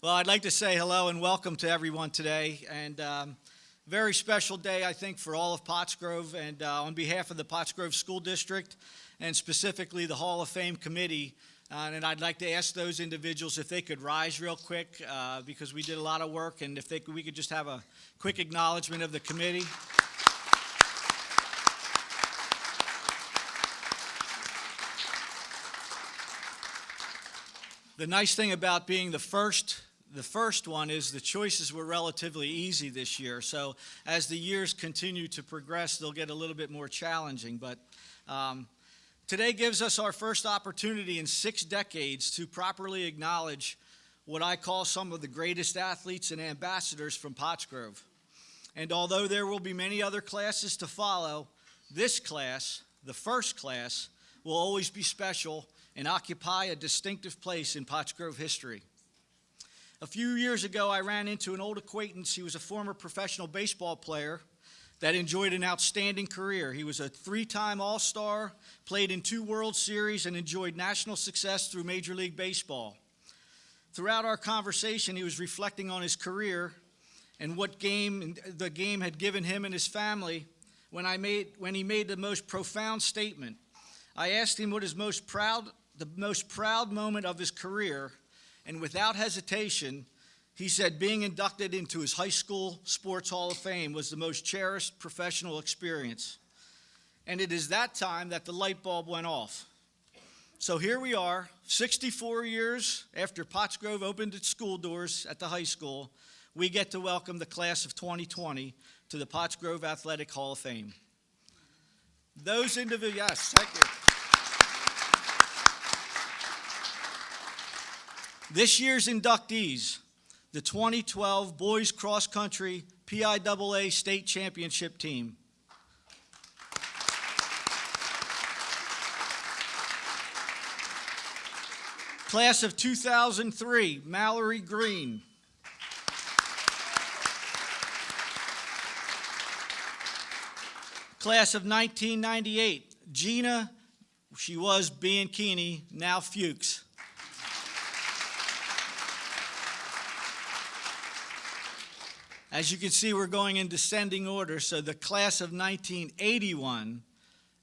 Well, I'd like to say hello and welcome to everyone today, and very special day, I think, for all of Pottsgrove, and on behalf of the Pottsgrove School District, and specifically the Hall of Fame Committee, and I'd like to ask those individuals if they could rise real quick, because we did a lot of work, and if we could just have a quick acknowledgement of the committee. The nice thing about being the first one is the choices were relatively easy this year. So as the years continue to progress, they'll get a little bit more challenging. But today gives us our first opportunity in 6 decades to properly acknowledge what I call some of the greatest athletes and ambassadors from Pottsgrove. And although there will be many other classes to follow, this class, the first class, will always be special and occupy a distinctive place in Pottsgrove history. A few years ago, I ran into an old acquaintance. He was a former professional baseball player that enjoyed an outstanding career. He was a 3-time All-Star, played in 2 World Series, and enjoyed national success through Major League Baseball. Throughout our conversation, he was reflecting on his career and what the game had given him and his family when he made the most profound statement. I asked him what the most proud moment of his career, and without hesitation, he said being inducted into his high school sports Hall of Fame was the most cherished professional experience. And it is that time that the light bulb went off. So here we are, 64 years after Pottsgrove opened its school doors at the high school, we get to welcome the class of 2020 to the Pottsgrove Athletic Hall of Fame. Those individuals, yes, thank you. This year's inductees, the 2012 Boys Cross Country PIAA State Championship team. Class of 2003, Mallory Green. Class of 1998, Gina, she was Bianchini, now Fuchs. As you can see, we're going in descending order. So the class of 1981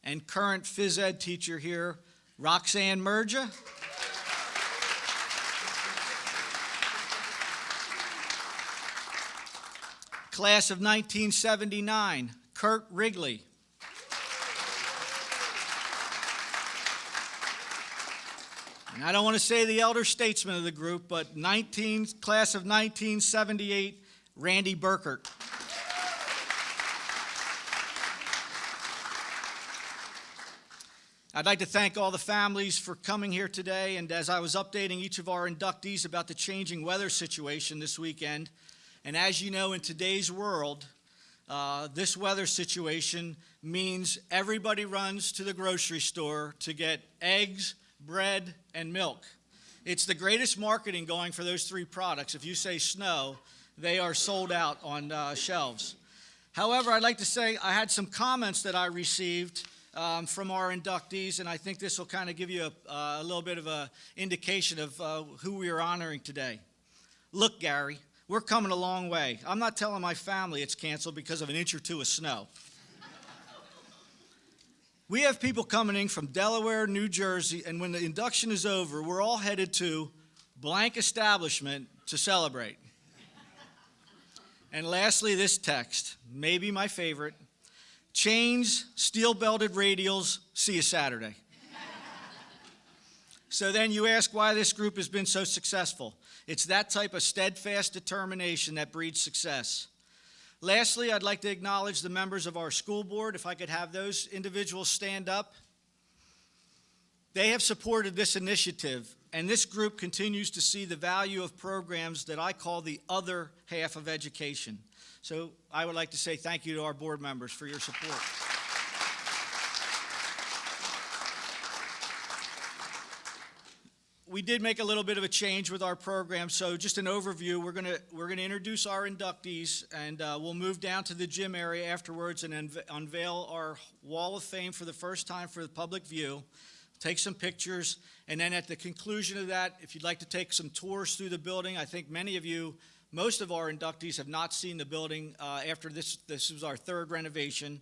and current phys ed teacher here, Roxanne Merja. Class of 1979, Kurt Wrigley. And I don't want to say the elder statesman of the group, but class of 1978, Randy Burkert. I'd like to thank all the families for coming here today, and as I was updating each of our inductees about the changing weather situation this weekend, and as you know, in today's world, this weather situation means everybody runs to the grocery store to get eggs, bread, and milk. It's the greatest marketing going for those 3 products. If you say snow, they are sold out on shelves. However, I'd like to say I had some comments that I received from our inductees, and I think this will kind of give you a little bit of an indication of who we are honoring today. Look, Gary, we're coming a long way. I'm not telling my family it's canceled because of an inch or 2 of snow. We have people coming in from Delaware, New Jersey, and when the induction is over, we're all headed to blank establishment to celebrate. And lastly, this text, maybe my favorite: chains, steel-belted radials, see you Saturday. So then you ask why this group has been so successful. It's that type of steadfast determination that breeds success. Lastly, I'd like to acknowledge the members of our school board. If I could have those individuals stand up. They have supported this initiative, and this group continues to see the value of programs that I call the other half of education. So I would like to say thank you to our board members for your support. We did make a little bit of a change with our program, so just an overview. We're gonna introduce our inductees, and we'll move down to the gym area afterwards and unveil our Wall of Fame for the first time for the public view. take some pictures, and then at the conclusion of that, if you'd like to take some tours through the building, I think many of you, most of our inductees have not seen the building after this. This was our third renovation.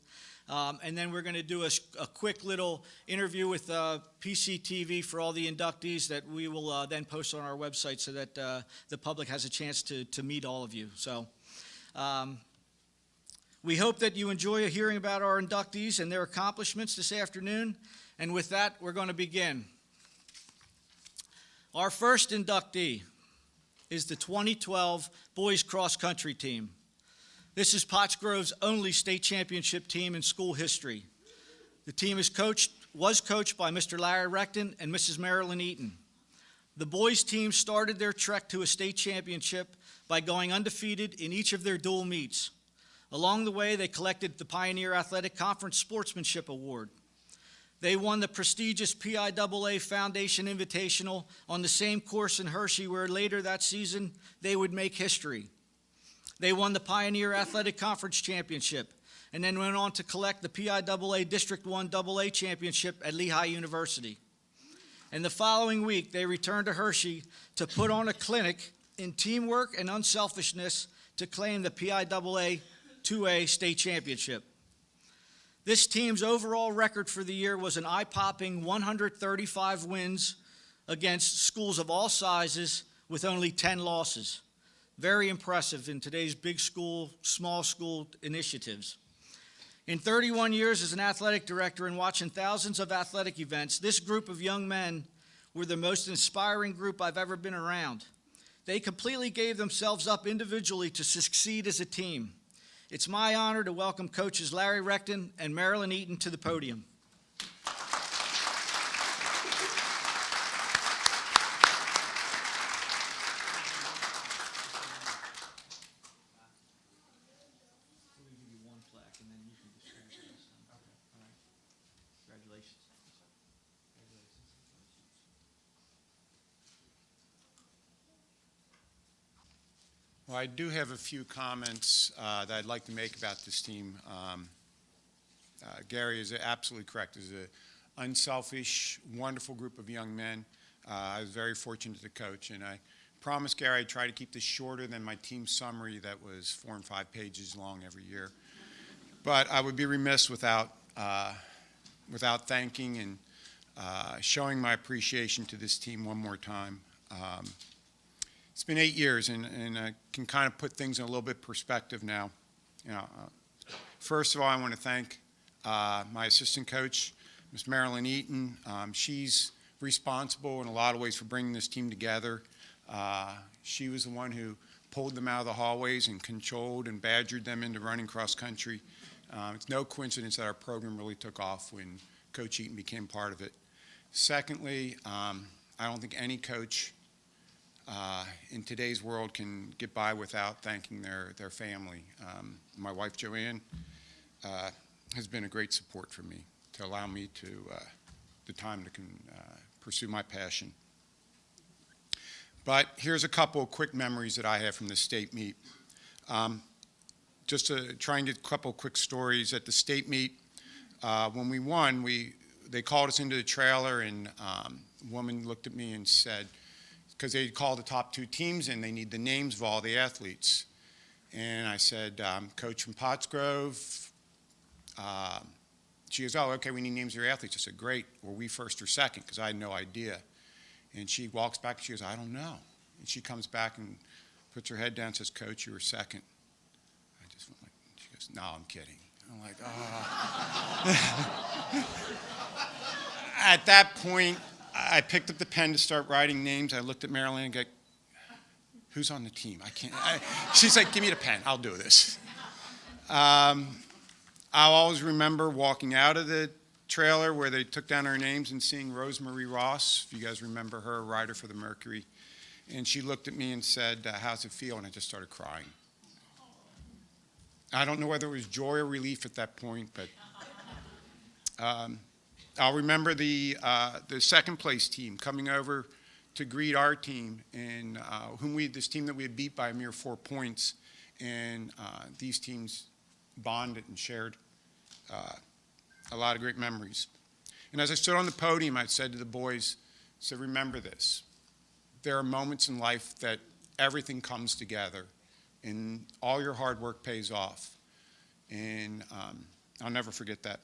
And then we're going to do a quick little interview with PCTV for all the inductees that we will then post on our website so that the public has a chance to meet all of you. So we hope that you enjoy hearing about our inductees and their accomplishments this afternoon. And with that, we're going to begin. Our first inductee is the 2012 Boys Cross Country Team. This is Pottsgrove's only state championship team in school history. The team was coached by Mr. Larry Recton and Mrs. Marilyn Eaton. The boys team started their trek to a state championship by going undefeated in each of their dual meets. Along the way, they collected the Pioneer Athletic Conference Sportsmanship Award. They won the prestigious PIAA Foundation Invitational on the same course in Hershey where later that season they would make history. They won the Pioneer Athletic Conference Championship and then went on to collect the PIAA District 1 AA Championship at Lehigh University. And the following week, they returned to Hershey to put on a clinic in teamwork and unselfishness to claim the PIAA 2A State Championship. This team's overall record for the year was an eye-popping 135 wins against schools of all sizes with only 10 losses. Very impressive in today's big school, small school initiatives. In 31 years as an athletic director and watching thousands of athletic events, this group of young men were the most inspiring group I've ever been around. They completely gave themselves up individually to succeed as a team. It's my honor to welcome coaches Larry Recton and Marilyn Eaton to the podium. Well, I do have a few comments that I'd like to make about this team. Gary is absolutely correct. It's an unselfish, wonderful group of young men. I was very fortunate to coach, and I promised Gary I'd try to keep this shorter than my team summary that was 4 and 5 pages long every year. But I would be remiss without thanking and showing my appreciation to this team one more time. It's been 8 years, and I can kind of put things in a little bit perspective now. First of all, I want to thank my assistant coach, Ms. Marilyn Eaton. She's responsible in a lot of ways for bringing this team together. She was the one who pulled them out of the hallways and controlled and badgered them into running cross country. It's no coincidence that our program really took off when Coach Eaton became part of it. Secondly, I don't think any coach in today's world can get by without thanking their family. My wife Joanne has been a great support for me to allow me the time to pursue my passion. But here's a couple of quick memories that I have from the state meet. Just to try and get a couple of quick stories at the state meet. When we won, they called us into the trailer, and a woman looked at me and said, because they called the top 2 teams and they need the names of all the athletes. And I said, Coach from Pottsgrove. She goes, oh, okay, we need names of your athletes. I said, great. Were we first or second? Because I had no idea. And she walks back and she goes, I don't know. And she comes back and puts her head down and says, Coach, you were second. I just went like, she goes, no, I'm kidding. I'm like, oh. At that point, I picked up the pen to start writing names. I looked at Marilyn and go, who's on the team? I can't. She's like, give me the pen. I'll do this. I'll always remember walking out of the trailer where they took down our names and seeing Rosemarie Ross, if you guys remember her, a rider for the Mercury. And she looked at me and said, how's it feel? And I just started crying. I don't know whether it was joy or relief at that point, but I'll remember the second place team coming over to greet our team, and this team that we had beat by a mere 4 points, and these teams bonded and shared a lot of great memories. And as I stood on the podium, I said to the boys, I said, remember this. There are moments in life that everything comes together and all your hard work pays off. And I'll never forget that.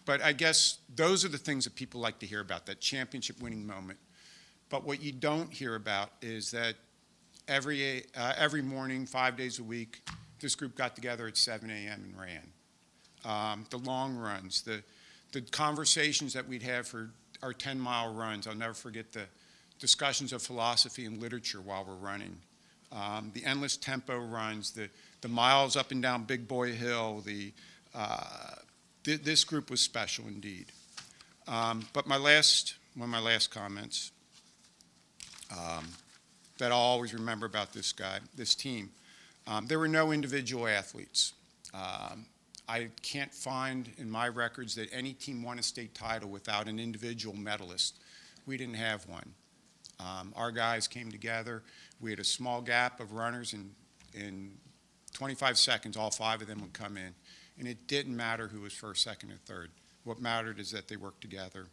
But I guess those are the things that people like to hear about, that championship winning moment. But what you don't hear about is that every morning, 5 days a week, this group got together at 7 a.m. and ran. The long runs, the conversations that we'd have for our 10-mile runs. I'll never forget the discussions of philosophy and literature while we're running. The endless tempo runs, the miles up and down Big Boy Hill. This group was special indeed. But one of my last comments that I'll always remember about this team, there were no individual athletes. I can't find in my records that any team won a state title without an individual medalist. We didn't have one. Our guys came together. We had a small gap of runners, and in 25 seconds, all 5 of them would come in. And it didn't matter who was first, second, or third. What mattered is that they worked together.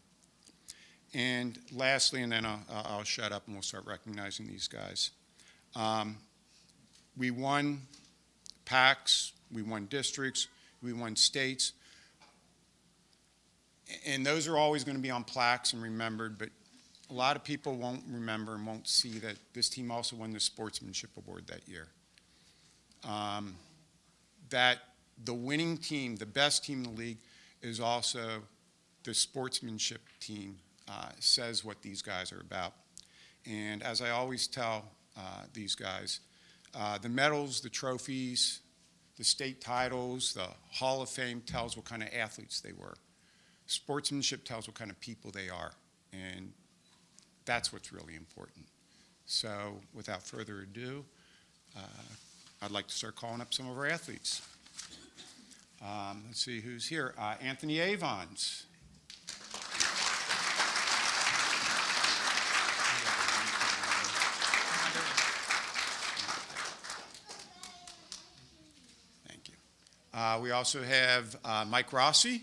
And lastly, and then I'll shut up and we'll start recognizing these guys. We won packs, we won districts, we won states. And those are always going to be on plaques and remembered, but a lot of people won't remember and won't see that this team also won the Sportsmanship Award that year. That the winning team, the best team in the league, is also the sportsmanship team, says what these guys are about. And as I always tell these guys, the medals, the trophies, the state titles, the Hall of Fame tells what kind of athletes they were. Sportsmanship tells what kind of people they are, and that's what's really important. So without further ado, I'd like to start calling up some of our athletes. Let's see who's here. Anthony Avons. Thank you. We also have Mike Rossi.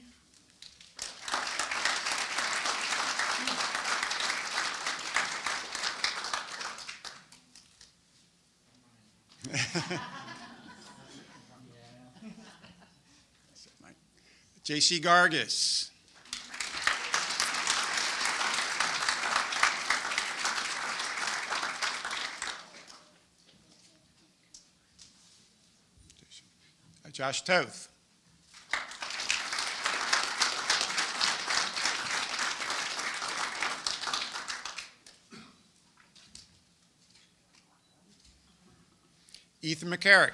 J.C. Gargis. Josh Toth. Ethan McCarrick.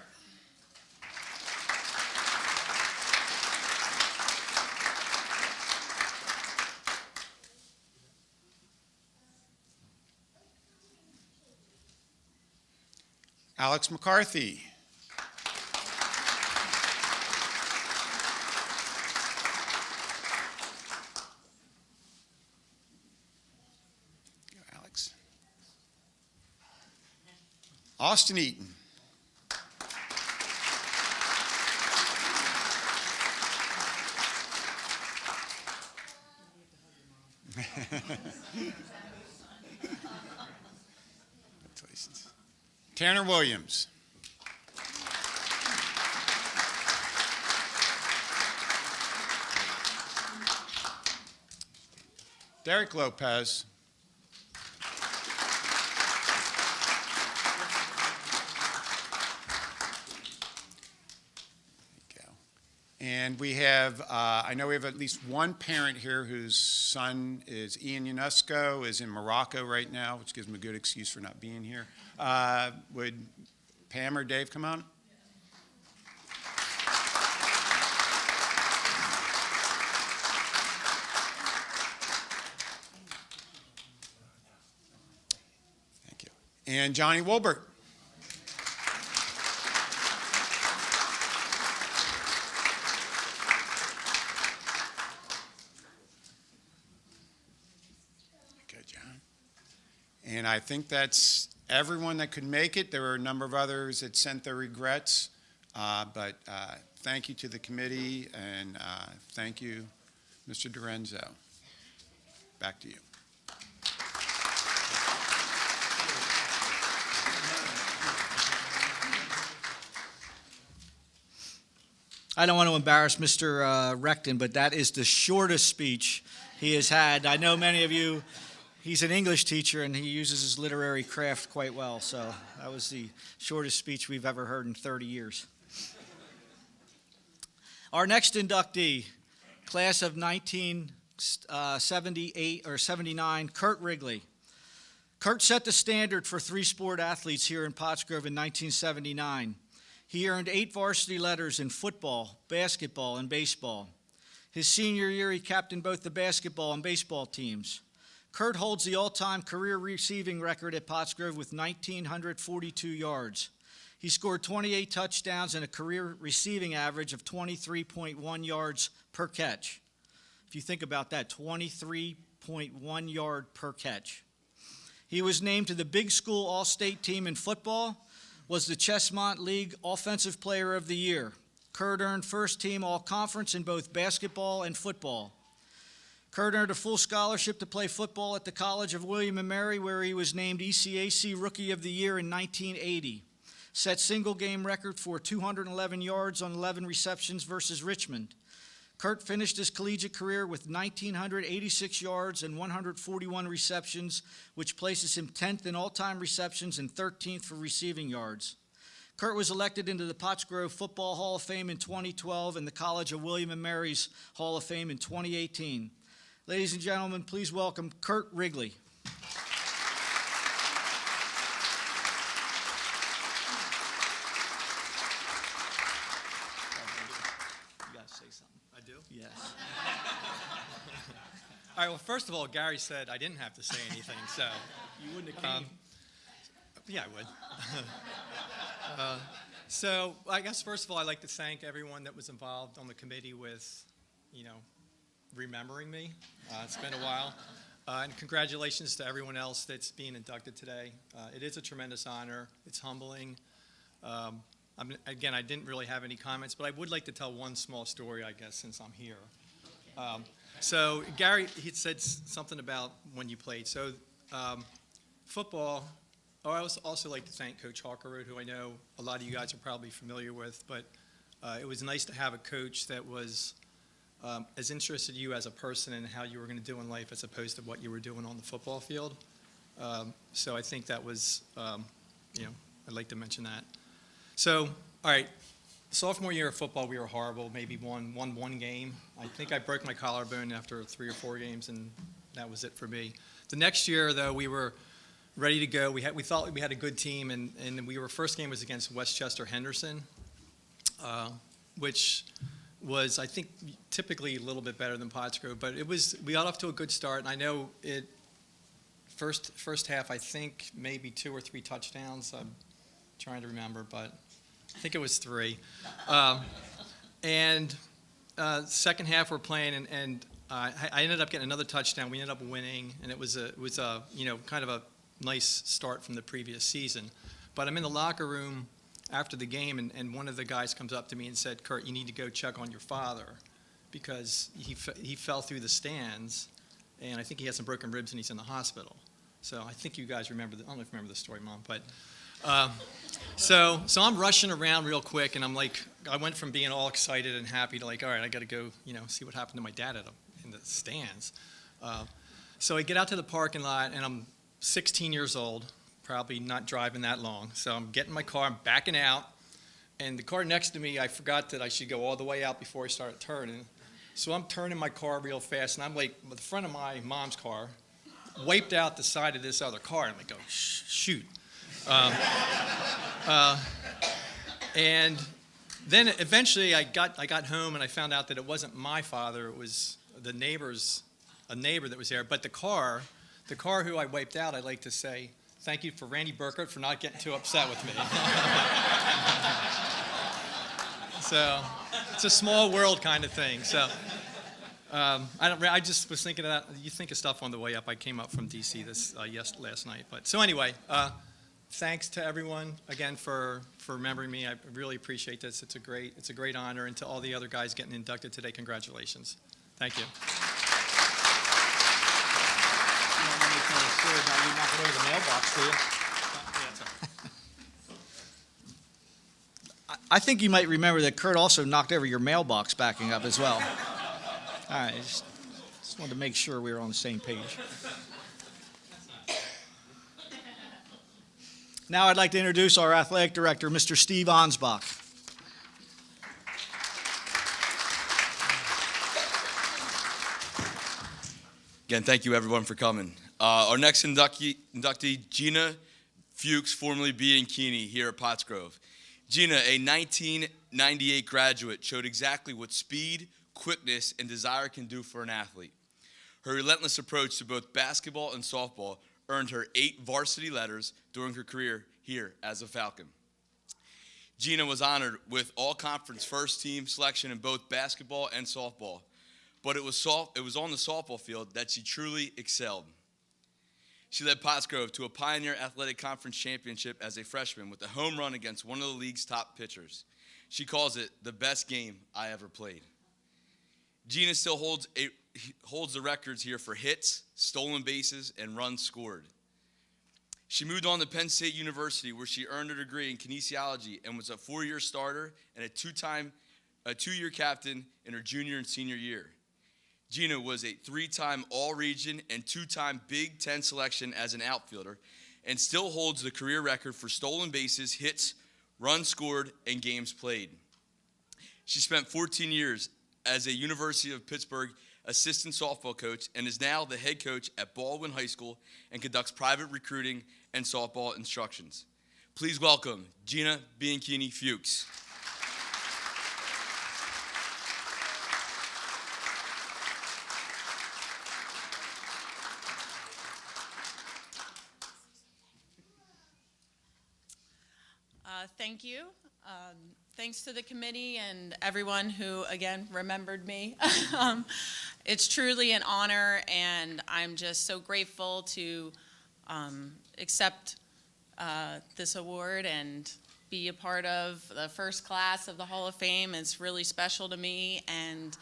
Alex McCarthy. Go, Alex. Austin Eaton. Congratulations. Tanner Williams. Derek Lopez. And we have, I know we have at least one parent here whose son is Ian UNESCO, is in Morocco right now, which gives him a good excuse for not being here. Would Pam or Dave come on? Thank you. And Johnny Wolbert. And I think that's everyone that could make it. There were a number of others that sent their regrets, but thank you to the committee, and thank you, Mr. Dorenzo. Back to you. I don't want to embarrass Mr. Recton, but that is the shortest speech he has had. I know many of you, he's an English teacher, and he uses his literary craft quite well, so that was the shortest speech we've ever heard in 30 years. Our next inductee, class of 1978 or 79, Kurt Wrigley. Kurt set the standard for three-sport athletes here in Pottsgrove in 1979. He earned 8 varsity letters in football, basketball, and baseball. His senior year, he captained both the basketball and baseball teams. Kurt holds the all-time career receiving record at Pottsgrove with 1,942 yards. He scored 28 touchdowns and a career receiving average of 23.1 yards per catch. If you think about that, 23.1 yard per catch. He was named to the Big School All-State team in football, was the Chestmont League Offensive Player of the Year. Kurt earned first team All-Conference in both basketball and football. Kurt earned a full scholarship to play football at the College of William & Mary, where he was named ECAC Rookie of the Year in 1980. Set single-game record for 211 yards on 11 receptions versus Richmond. Kurt finished his collegiate career with 1,986 yards and 141 receptions, which places him 10th in all-time receptions and 13th for receiving yards. Kurt was elected into the Pottsgrove Football Hall of Fame in 2012 and the College of William & Mary's Hall of Fame in 2018. Ladies and gentlemen, please welcome Kurt Wrigley. Yes. All right, well, first of all, Gary said I didn't have to say anything, so. You wouldn't have came. Yeah, I would. So I guess, first of all, I'd like to thank everyone that was involved on the committee with, remembering me. It's been a while. And congratulations to everyone else that's being inducted today. It is a tremendous honor. It's humbling. Again, I didn't really have any comments, but I would like to tell one small story, I guess, since I'm here. So Gary, he said something about when you played. So football, I also like to thank Coach Hawkerud, who I know a lot of you guys are probably familiar with, but it was nice to have a coach that was as interested in you as a person and how you were going to do in life as opposed to what you were doing on the football field. So I think that was, I'd like to mention that. So, all right, sophomore year of football, we were horrible, maybe won one game. I think I broke my collarbone after 3 or 4 games, and that was it for me. The next year, though, we were ready to go. We thought we had a good team, and first game was against Westchester Henderson, which was, I think, typically a little bit better than Pottsgrove, but we got off to a good start, and I know first half, I think maybe 2 or 3 touchdowns. I'm trying to remember, but I think it was 3. And second half we're playing, and I ended up getting another touchdown. We ended up winning, and it was kind of a nice start from the previous season. But I'm in the locker room after the game, and one of the guys comes up to me and said, "Kurt, you need to go check on your father because he fell through the stands, and I think he has some broken ribs and he's in the hospital." So I think you guys remember. I don't know if you remember the story, Mom, but. So I'm rushing around real quick, and I'm like, I went from being all excited and happy to all right, I got to go, see what happened to my dad in the stands. So I get out to the parking lot, and I'm 16 years old, probably not driving that long. So I'm getting my car, I'm backing out, and the car next to me, I forgot that I should go all the way out before I started turning. So I'm turning my car real fast, and I'm like, the front of my mom's car wiped out the side of this other car, and I'm like, oh, shoot. And then eventually I got home and I found out that it wasn't my father, it was a neighbor that was there. But the car who I wiped out, I'd like to say thank you for Randy Burkert for not getting too upset with me. So it's a small world kind of thing. So I just was thinking of that. You think of stuff on the way up. I came up from D.C. last night. But so anyway. Thanks to everyone again for remembering me. I really appreciate this. It's a great honor, and to all the other guys getting inducted today, congratulations. Thank you. Sure about you knocking over the mailbox, do you? I think you might remember that Kurt also knocked over your mailbox backing up as well. All right, just wanted to make sure we were on the same page. Now I'd like to introduce our athletic director, Mr. Steve Ansbach. Again, thank you everyone for coming. Our next inductee, Gina Fuchs, formerly Bianchini, here at Pottsgrove. Gina, a 1998 graduate, showed exactly what speed, quickness, and desire can do for an athlete. Her relentless approach to both basketball and softball earned her 8 varsity letters during her career here as a Falcon. Gina was honored with all-conference first-team selection in both basketball and softball, but it was on the softball field that she truly excelled. She led Pottsgrove to a Pioneer Athletic Conference championship as a freshman with a home run against one of the league's top pitchers. She calls it the best game I ever played. Gina still holds the records here for hits, stolen bases, and runs scored. She moved on to Penn State University, where she earned her degree in kinesiology and was a 4-year starter and a 2-year captain in her junior and senior year. Gina was a 3-time All-Region and 2-time Big Ten selection as an outfielder and still holds the career record for stolen bases, hits, runs scored, and games played. She spent 14 years as a University of Pittsburgh assistant softball coach and is now the head coach at Baldwin High School and conducts private recruiting and softball instructions. Please welcome Gina Bianchini Fuchs. Thank you. Thanks to the committee and everyone who, again, remembered me. It's truly an honor, and I'm just so grateful to accept this award and be a part of the first class of the Hall of Fame. It's really special to me, and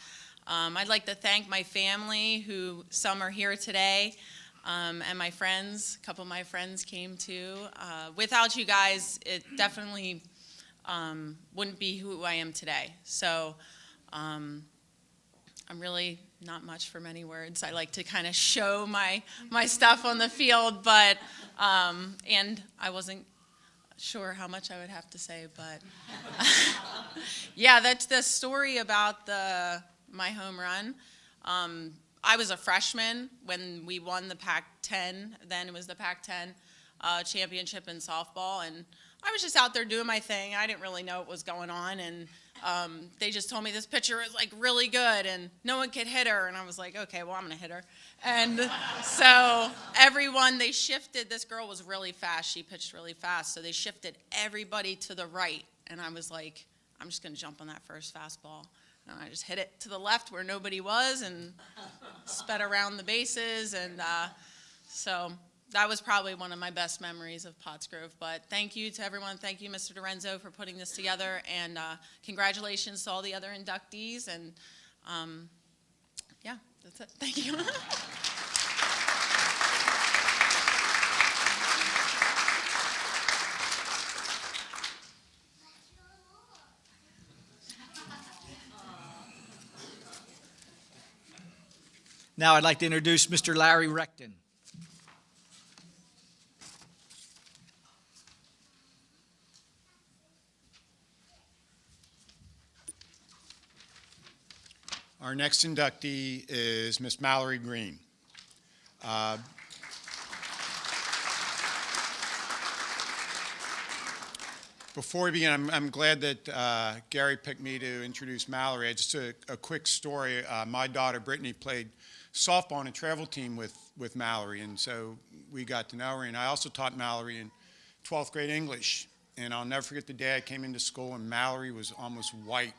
I'd like to thank my family, who some are here today. And my friends, a couple of my friends came too. Without you guys, it definitely wouldn't be who I am today. So I'm really not much for many words. I like to kind of show my stuff on the field, but and I wasn't sure how much I would have to say, but yeah, that's the story about my home run. I was a freshman when we won the Pac-10. Then it was the Pac-10 championship in softball, and I was just out there doing my thing. I didn't really know what was going on, and they just told me this pitcher is like really good, and no one could hit her. And I was like, okay, well, I'm gonna hit her. And so they shifted. This girl was really fast. She pitched really fast, so they shifted everybody to the right. And I was like, I'm just gonna jump on that first fastball. And I just hit it to the left where nobody was and sped around the bases. And so that was probably one of my best memories of Pottsgrove. But thank you to everyone. Thank you, Mr. Dorenzo, for putting this together. And congratulations to all the other inductees. And yeah, that's it. Thank you. Now I'd like to introduce Mr. Larry Recton. Our next inductee is Miss Mallory Green. Before we begin, I'm glad that Gary picked me to introduce Mallory. Just a quick story. My daughter, Brittany, played softball on a travel team with Mallory, and so we got to know her. And I also taught Mallory in 12th grade English. And I'll never forget the day I came into school, and Mallory was almost white.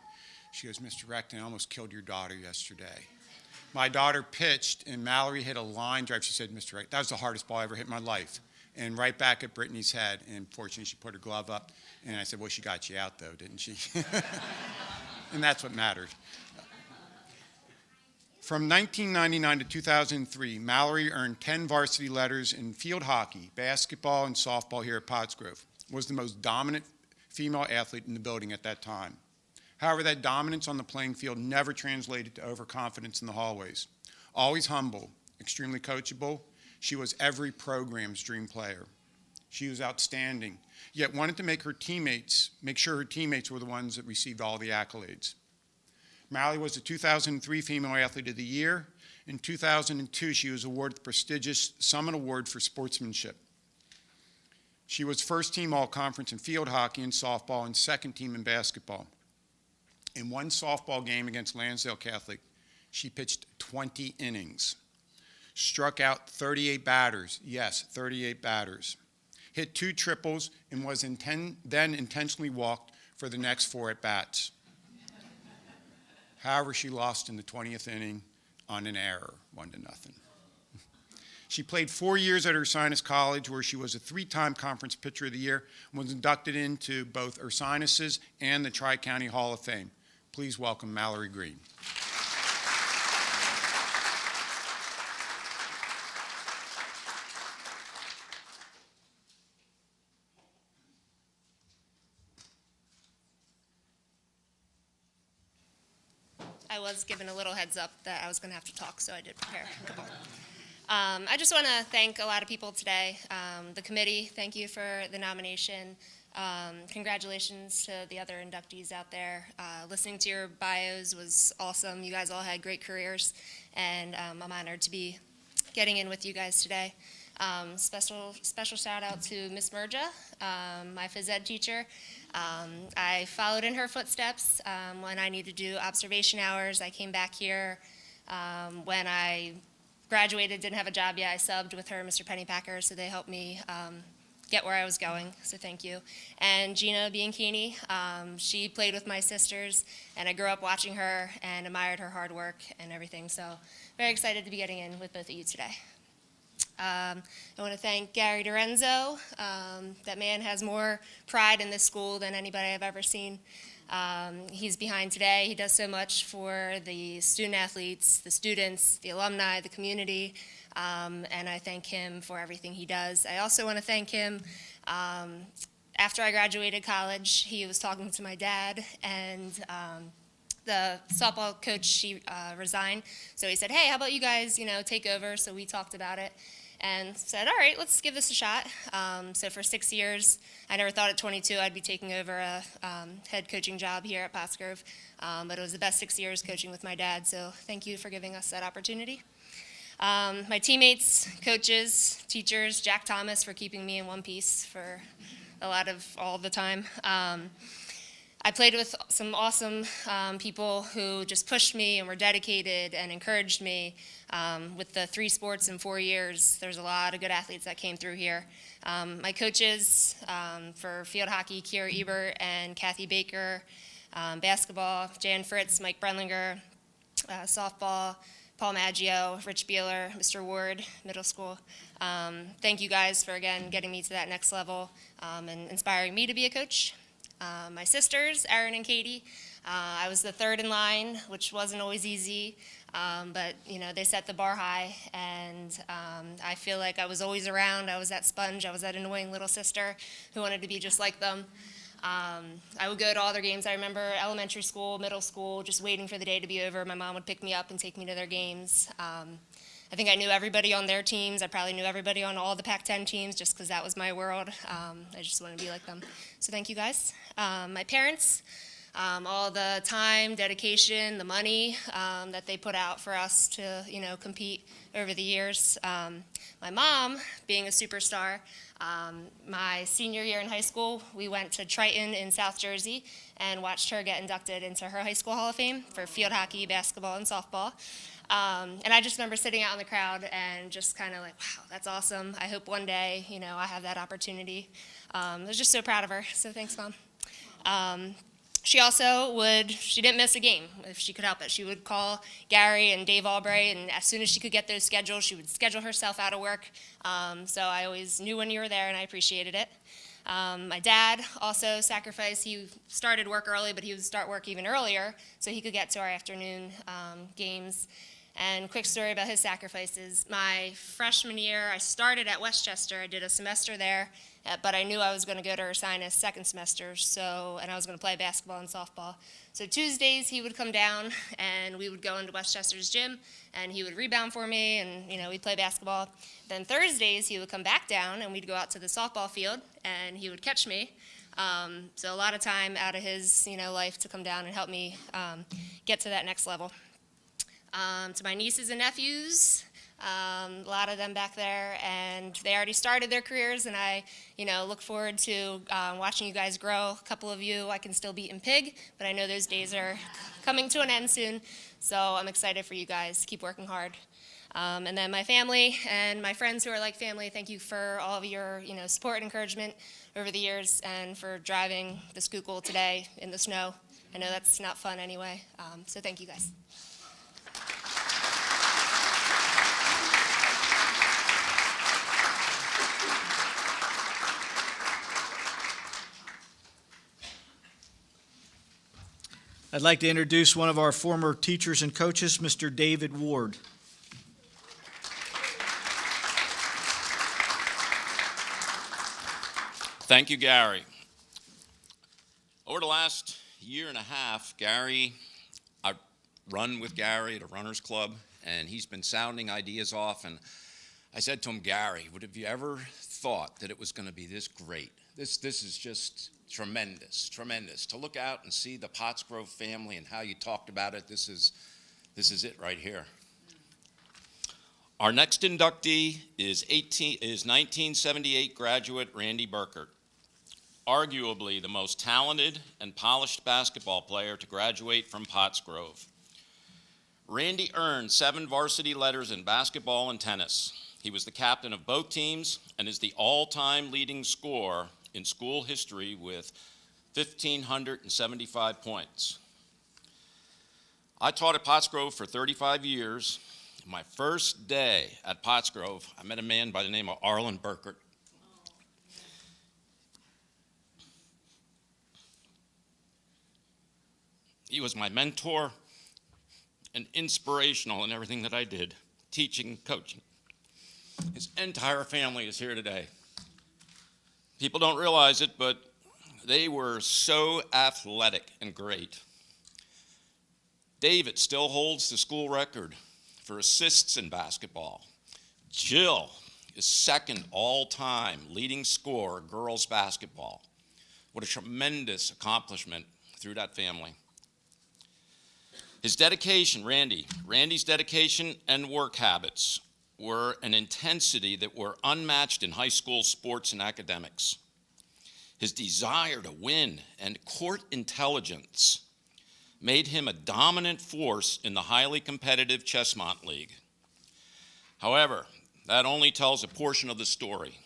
She goes, Mr. Recton, I almost killed your daughter yesterday. My daughter pitched, and Mallory hit a line drive. She said, Mr. Recton, that was the hardest ball I ever hit in my life. And right back at Brittany's head, and fortunately she put her glove up. And I said, well, she got you out, though, didn't she? And that's what mattered. From 1999 to 2003, Mallory earned 10 varsity letters in field hockey, basketball, and softball here at Pottsgrove. Was the most dominant female athlete in the building at that time. However, that dominance on the playing field never translated to overconfidence in the hallways. Always humble, extremely coachable, she was every program's dream player. She was outstanding, yet wanted to make sure her teammates were the ones that received all the accolades. Mallory was the 2003 Female Athlete of the Year. In 2002, she was awarded the prestigious Summit Award for Sportsmanship. She was first team all-conference in field hockey and softball and second team in basketball. In one softball game against Lansdale Catholic, she pitched 20 innings, struck out 38 batters, yes, 38 batters, hit 2 triples, and was then intentionally walked for the next 4 at-bats. However, she lost in the 20th inning on an error, 1-0. She played 4 years at Ursinus College, where she was a 3-time Conference Pitcher of the Year and was inducted into both Ursinus's and the Tri-County Hall of Fame. Please welcome Mallory Green. I was given a little heads up that I was going to have to talk, so I did prepare a couple. I just want to thank a lot of people today. The committee, thank you for the nomination. Congratulations to the other inductees out there. Listening to your bios was awesome. You guys all had great careers, and I'm honored to be getting in with you guys today. Special shout out to Miss Merja, my phys ed teacher. I followed in her footsteps when I needed to do observation hours. I came back here when I graduated, didn't have a job yet. I subbed with her, Mr. Pennypacker, so they helped me get where I was going, so thank you. And Gina Bianchini, she played with my sisters, and I grew up watching her and admired her hard work and everything, so very excited to be getting in with both of you today. I want to thank Gary DiRenzo. That man has more pride in this school than anybody I've ever seen. He's behind today. He does so much for the student athletes, the students, the alumni, the community, and I thank him for everything he does. I also want to thank him. After I graduated college, he was talking to my dad, and the softball coach, she resigned. So he said, hey, how about you guys, take over? So we talked about it and said, all right, let's give this a shot. So for 6 years, I never thought at 22 I'd be taking over a head coaching job here at Pottsgrove. But it was the best 6 years coaching with my dad, so thank you for giving us that opportunity. My teammates, coaches, teachers, Jack Thomas for keeping me in one piece for a lot of all the time. I played with some awesome people who just pushed me and were dedicated and encouraged me. With the 3 sports in 4 years, there's a lot of good athletes that came through here. My coaches for field hockey, Kiera Ebert and Kathy Baker, basketball, Jan Fritz, Mike Brenlinger, softball, Paul Maggio, Rich Beeler, Mr. Ward, middle school. Thank you guys for, again, getting me to that next level and inspiring me to be a coach. My sisters, Erin and Katie, I was the third in line, which wasn't always easy, but they set the bar high, and I feel like I was always around. I was that sponge. I was that annoying little sister who wanted to be just like them. I would go to all their games. I remember elementary school, middle school, just waiting for the day to be over. My mom would pick me up and take me to their games. I think I knew everybody on their teams. I probably knew everybody on all the Pac-10 teams just because that was my world. I just wanted to be like them. So thank you guys. My parents, all the time, dedication, the money that they put out for us to, compete over the years. My mom, being a superstar, my senior year in high school, we went to Triton in South Jersey and watched her get inducted into her high school Hall of Fame for field hockey, basketball, and softball. And I just remember sitting out in the crowd and just kind of like, wow, that's awesome. I hope one day, I have that opportunity. I was just so proud of her, so thanks, Mom. She didn't miss a game if she could help it. She would call Gary and Dave Albright, and as soon as she could get those schedules, she would schedule herself out of work. So I always knew when you were there, and I appreciated it. My dad also sacrificed. He started work early, but he would start work even earlier so he could get to our afternoon games. And quick story about his sacrifices. My freshman year, I started at Westchester. I did a semester there, but I knew I was going to go to Ursinus second semester, and I was going to play basketball and softball. So Tuesdays, he would come down, and we would go into Westchester's gym, and he would rebound for me, and, we'd play basketball. Then Thursdays, he would come back down, and we'd go out to the softball field, and he would catch me. So a lot of time out of his, life to come down and help me get to that next level. To my nieces and nephews, a lot of them back there, and they already started their careers, and I, look forward to watching you guys grow. A couple of you I can still beat in pig, but I know those days are coming to an end soon, so I'm excited for you guys. Keep working hard. And then my family and my friends who are like family, thank you for all of your, support and encouragement over the years, and for driving the Schuylkill today in the snow. I know that's not fun anyway, so thank you guys. I'd like to introduce one of our former teachers and coaches, Mr. David Ward. Thank you, Gary. Over the last year and a half, I've run with Gary at a runners club, and he's been sounding ideas off, and I said to him, Gary, have you ever thought that it was going to be this great? This is just tremendous. To look out and see the Pottsgrove family and how you talked about it, this is it right here. Our next inductee is 1978 graduate Randy Burkert, arguably the most talented and polished basketball player to graduate from Pottsgrove. Randy earned 7 varsity letters in basketball and tennis. He was the captain of both teams and is the all-time leading scorer in school history with 1,575 points. I taught at Pottsgrove for 35 years. My first day at Pottsgrove, I met a man by the name of Arlen Burkert. He was my mentor and inspirational in everything that I did, teaching, coaching. His entire family is here today. People don't realize it, but they were so athletic and great. David still holds the school record for assists in basketball. Jill is second all-time leading scorer girls basketball. What a tremendous accomplishment through that family. His dedication, Randy's dedication and work habits were an intensity that were unmatched in high school sports and academics. His desire to win and court intelligence made him a dominant force in the highly competitive Chessmont League. However, that only tells a portion of the story.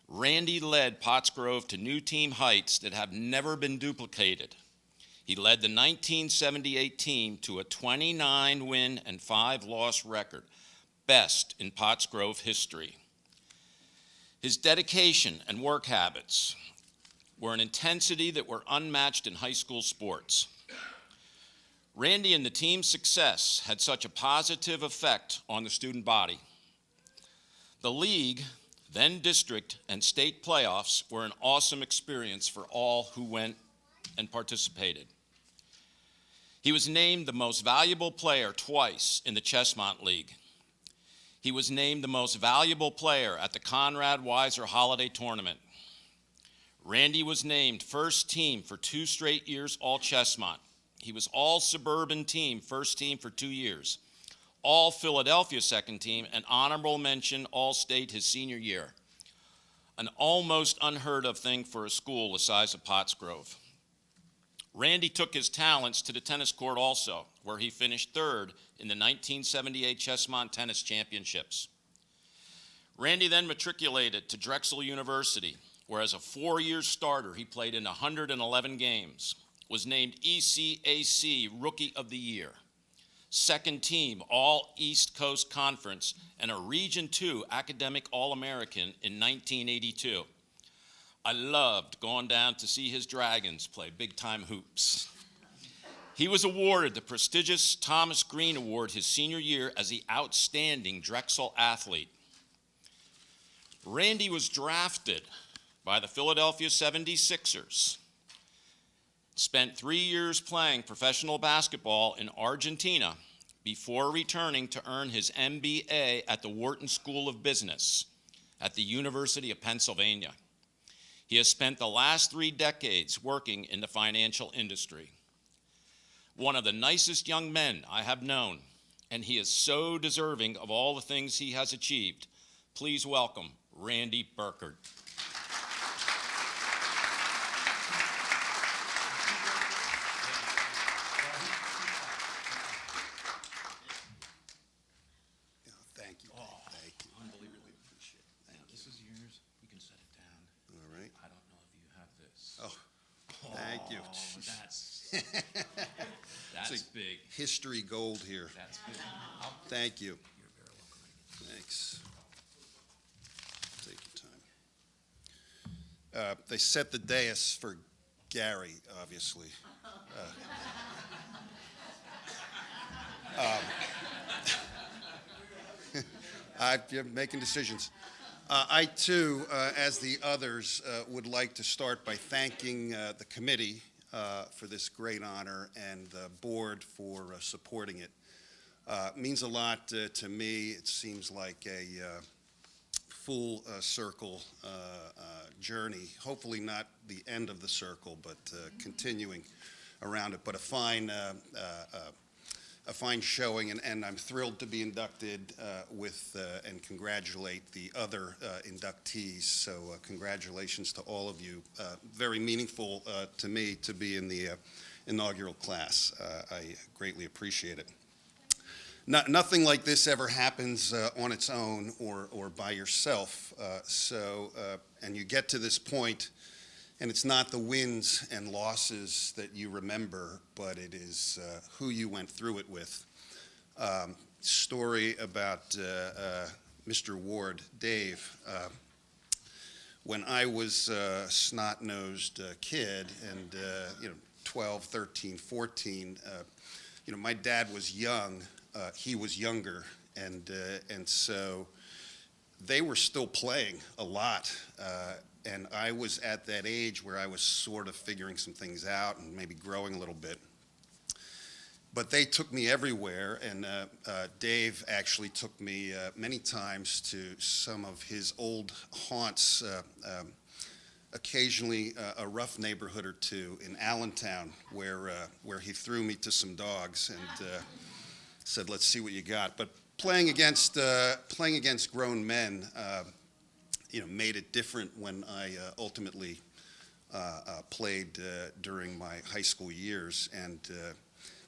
Randy led Pottsgrove to new team heights that have never been duplicated. He led the 1978 team to a 29-win and 5-loss record, best in Pottsgrove history. His dedication and work habits were an intensity that were unmatched in high school sports. Randy and the team's success had such a positive effect on the student body. The league, then district, and state playoffs were an awesome experience for all who went and participated. He was named the most valuable player twice in the Chessmont League. He was named the most valuable player at the Conrad Weiser Holiday Tournament. Randy was named first team for 2 straight years all Chessmont. He was all suburban team, first team for 2 years. All Philadelphia second team, and honorable mention all state his senior year. An almost unheard of thing for a school the size of Pottsgrove. Randy took his talents to the tennis court also, where he finished 3rd in the 1978 Chessmont Tennis Championships. Randy then matriculated to Drexel University, where as a 4-year starter he played in 111 games, was named ECAC Rookie of the Year, 2nd team All East Coast Conference, and a Region 2 Academic All-American in 1982. I loved going down to see his Dragons play big-time hoops. He was awarded the prestigious Thomas Green Award his senior year as the outstanding Drexel athlete. Randy was drafted by the Philadelphia 76ers, spent 3 years playing professional basketball in Argentina before returning to earn his MBA at the Wharton School of Business at the University of Pennsylvania. He has spent the last 3 decades working in the financial industry. One of the nicest young men I have known, and he is so deserving of all the things he has achieved. Please welcome Randy Burkert. Thank you. Thank you. Unbelievably appreciate it. Thank you. This is yours. You can set it down. All right. I don't know if you have this. Oh, thank you. That's See, big. history gold here. That's big. Thank you. You're very welcome. Thanks. Take your time. They set the dais for Gary, obviously. You're making decisions. I too, as the others, would like to start by thanking the committee for this great honor and the board for supporting it. Means a lot to me. It seems like a full circle journey. Hopefully not the end of the circle, but continuing around it. But a fine showing, and I'm thrilled to be inducted with and congratulate the other inductees. So congratulations to all of you. Very meaningful to me to be in the inaugural class. I greatly appreciate it. Nothing like this ever happens on its own or by yourself. And you get to this point, and it's not the wins and losses that you remember, but it is who you went through it with. Story about Mr. Ward, Dave. When I was a snot-nosed kid and 12, 13, 14, my dad was young. He was younger, and so they were still playing a lot. And I was at that age where I was sort of figuring some things out and maybe growing a little bit. But they took me everywhere, and Dave actually took me many times to some of his old haunts, occasionally a rough neighborhood or two in Allentown, where he threw me to some dogs and said, "Let's see what you got." But playing against grown men, made it different when I ultimately played during my high school years, and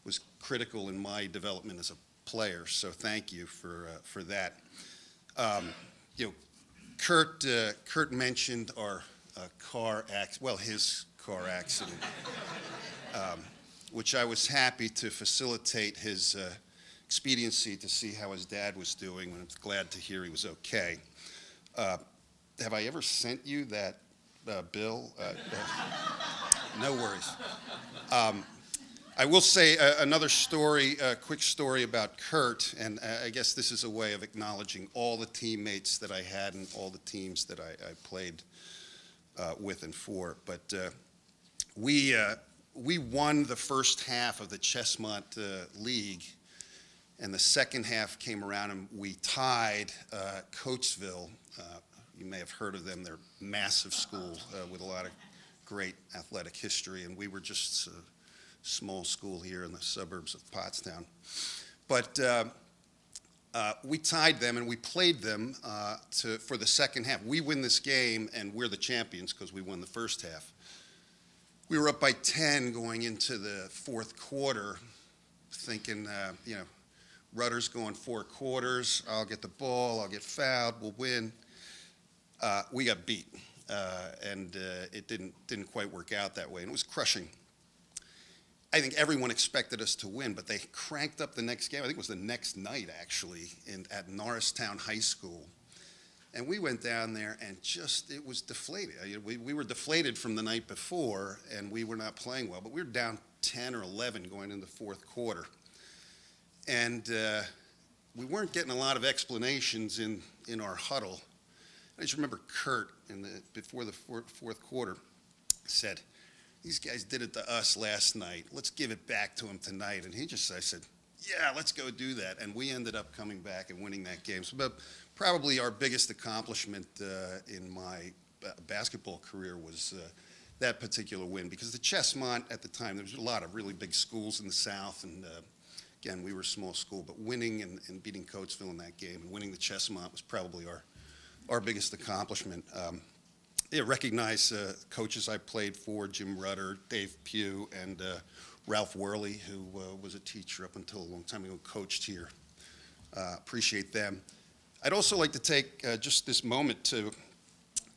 was critical in my development as a player. So thank you for that. Kurt mentioned our his car accident, which I was happy to facilitate his expediency to see how his dad was doing, and I'm glad to hear he was okay. Have I ever sent you that bill? No worries. I will say another story, a quick story about Kurt, and I guess this is a way of acknowledging all the teammates that I had and all the teams that I played with and for. But we won the first half of the Chestmont League, and the second half came around and we tied Coatesville. You may have heard of them. They're a massive school with a lot of great athletic history, and we were just a small school here in the suburbs of Pottstown. But we tied them, and we played them for the second half. We win this game, and we're the champions because we won the first half. We were up by 10 going into the fourth quarter, thinking, Rudder's going 4 quarters. I'll get the ball. I'll get fouled. We'll win. We got beat, and it didn't quite work out that way, and it was crushing. I think everyone expected us to win, but they cranked up the next game. I think it was the next night, actually, at Norristown High School. And we went down there, and it was deflated. We were deflated from the night before, and we were not playing well, but we were down 10 or 11 going into the fourth quarter. And we weren't getting a lot of explanations in our huddle. I just remember Kurt, before the fourth quarter, said, "These guys did it to us last night. Let's give it back to them tonight." And I said, "Yeah, let's go do that." And we ended up coming back and winning that game. So probably our biggest accomplishment in my basketball career was that particular win, because the Chessmont at the time, there was a lot of really big schools in the South, and again, we were a small school, but winning and beating Coatesville in that game and winning the Chessmont was probably our biggest accomplishment. Recognize coaches I played for, Jim Rudder, Dave Pugh, and Ralph Worley, who was a teacher up until a long time ago, coached here. Appreciate them. I'd also like to take just this moment to,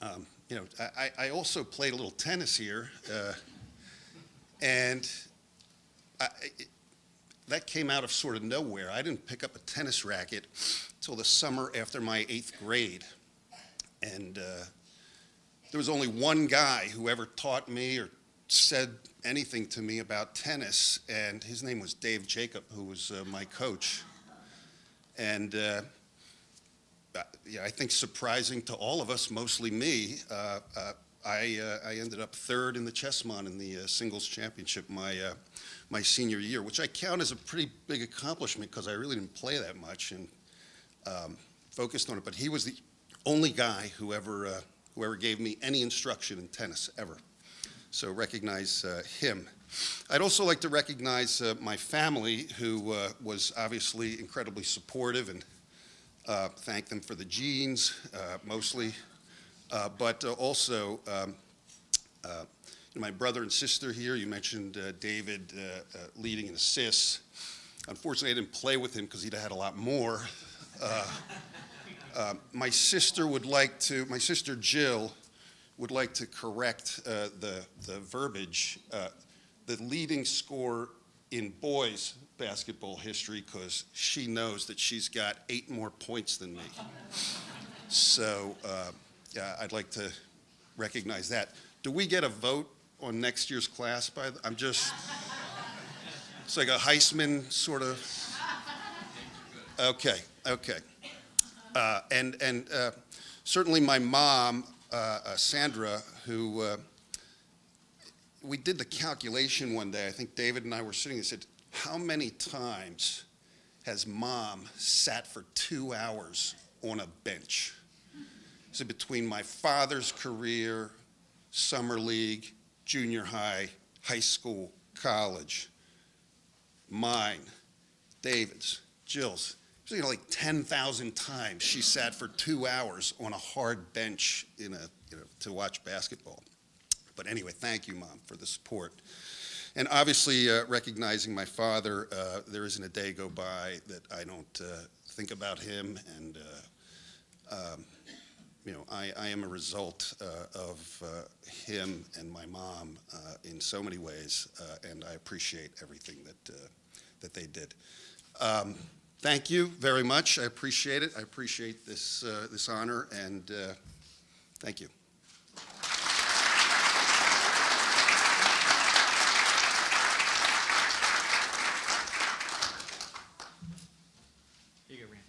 I also played a little tennis here, and that came out of sort of nowhere. I didn't pick up a tennis racket until the summer after my 8th grade. And there was only one guy who ever taught me or said anything to me about tennis, and his name was Dave Jacob, who was my coach. And I think surprising to all of us, mostly me, I ended up 3rd in the Chessmont in the singles championship my senior year, which I count as a pretty big accomplishment because I really didn't play that much and focused on it. But he was the only guy who ever gave me any instruction in tennis ever. So recognize him. I'd also like to recognize my family, who was obviously incredibly supportive, and thank them for the genes, mostly. But also my brother and sister here. You mentioned David leading in assists. Unfortunately, I didn't play with him because he'd had a lot more. My sister Jill would like to correct the verbiage. The leading scorer in boys basketball history, because she knows that she's got 8 more points than me. So I'd like to recognize that. Do we get a vote on next year's class? It's like a Heisman sort of. Okay. And certainly my mom, Sandra, who we did the calculation one day. I think David and I were sitting and said, how many times has Mom sat for 2 hours on a bench? So between my father's career, summer league, junior high, high school, college, mine, David's, Jill's, it was like 10,000 times she sat for 2 hours on a hard bench to watch basketball. But anyway, thank you, Mom, for the support. And obviously, recognizing my father, there isn't a day go by that I don't think about him. And, I am a result of him and my mom in so many ways, and I appreciate everything that they did. Thank you very much. I appreciate it. I appreciate this honor, and thank you. Here you go, Rand.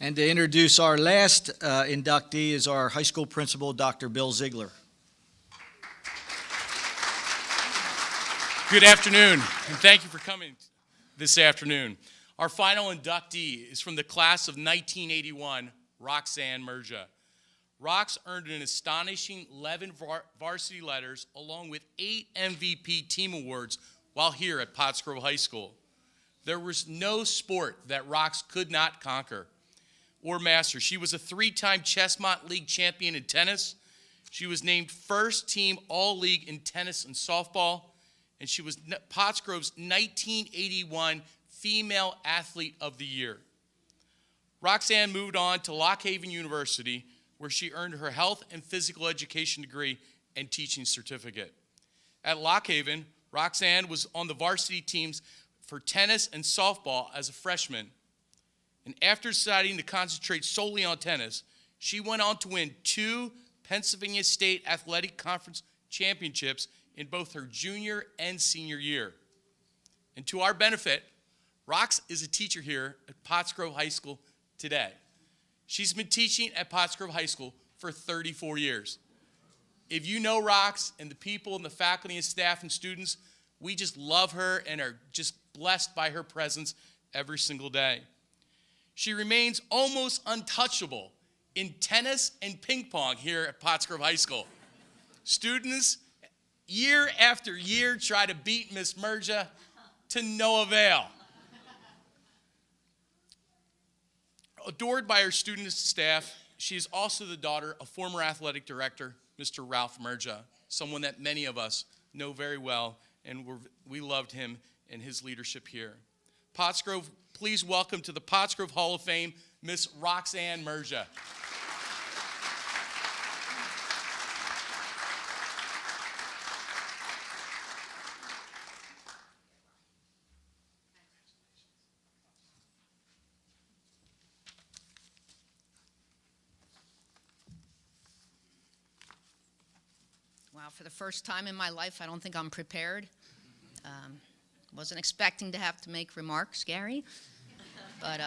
And to introduce our last inductee is our high school principal, Dr. Bill Ziegler. Good afternoon, and thank you for coming this afternoon. Our final inductee is from the class of 1981, Roxanne Merja. Rox earned an astonishing 11 varsity letters along with 8 MVP team awards while here at Pottsgrove High School. There was no sport that Rox could not conquer or master. She was a 3-time Chessmont League champion in tennis. She was named first team All-League in tennis and softball, and she was Pottsgrove's 1981 Female Athlete of the Year. Roxanne moved on to Lock Haven University, where she earned her health and physical education degree and teaching certificate. At Lock Haven, Roxanne was on the varsity teams for tennis and softball as a freshman. And after deciding to concentrate solely on tennis, she went on to win 2 Pennsylvania State Athletic Conference championships in both her junior and senior year. And to our benefit, Rox is a teacher here at Pottsgrove High School today. She's been teaching at Pottsgrove High School for 34 years. If you know Rox and the people and the faculty and staff and students, we just love her and are just blessed by her presence every single day. She remains almost untouchable in tennis and ping pong here at Pottsgrove High School. Students, year after year, try to beat Miss Merja to no avail. Adored by her students and staff, she is also the daughter of former athletic director, Mr. Ralph Merja, someone that many of us know very well, and we loved him and his leadership here. Pottsgrove, please welcome to the Pottsgrove Hall of Fame, Miss Roxanne Merja. Wow, for the first time in my life, I don't think I'm prepared. Wasn't expecting to have to make remarks, Gary. But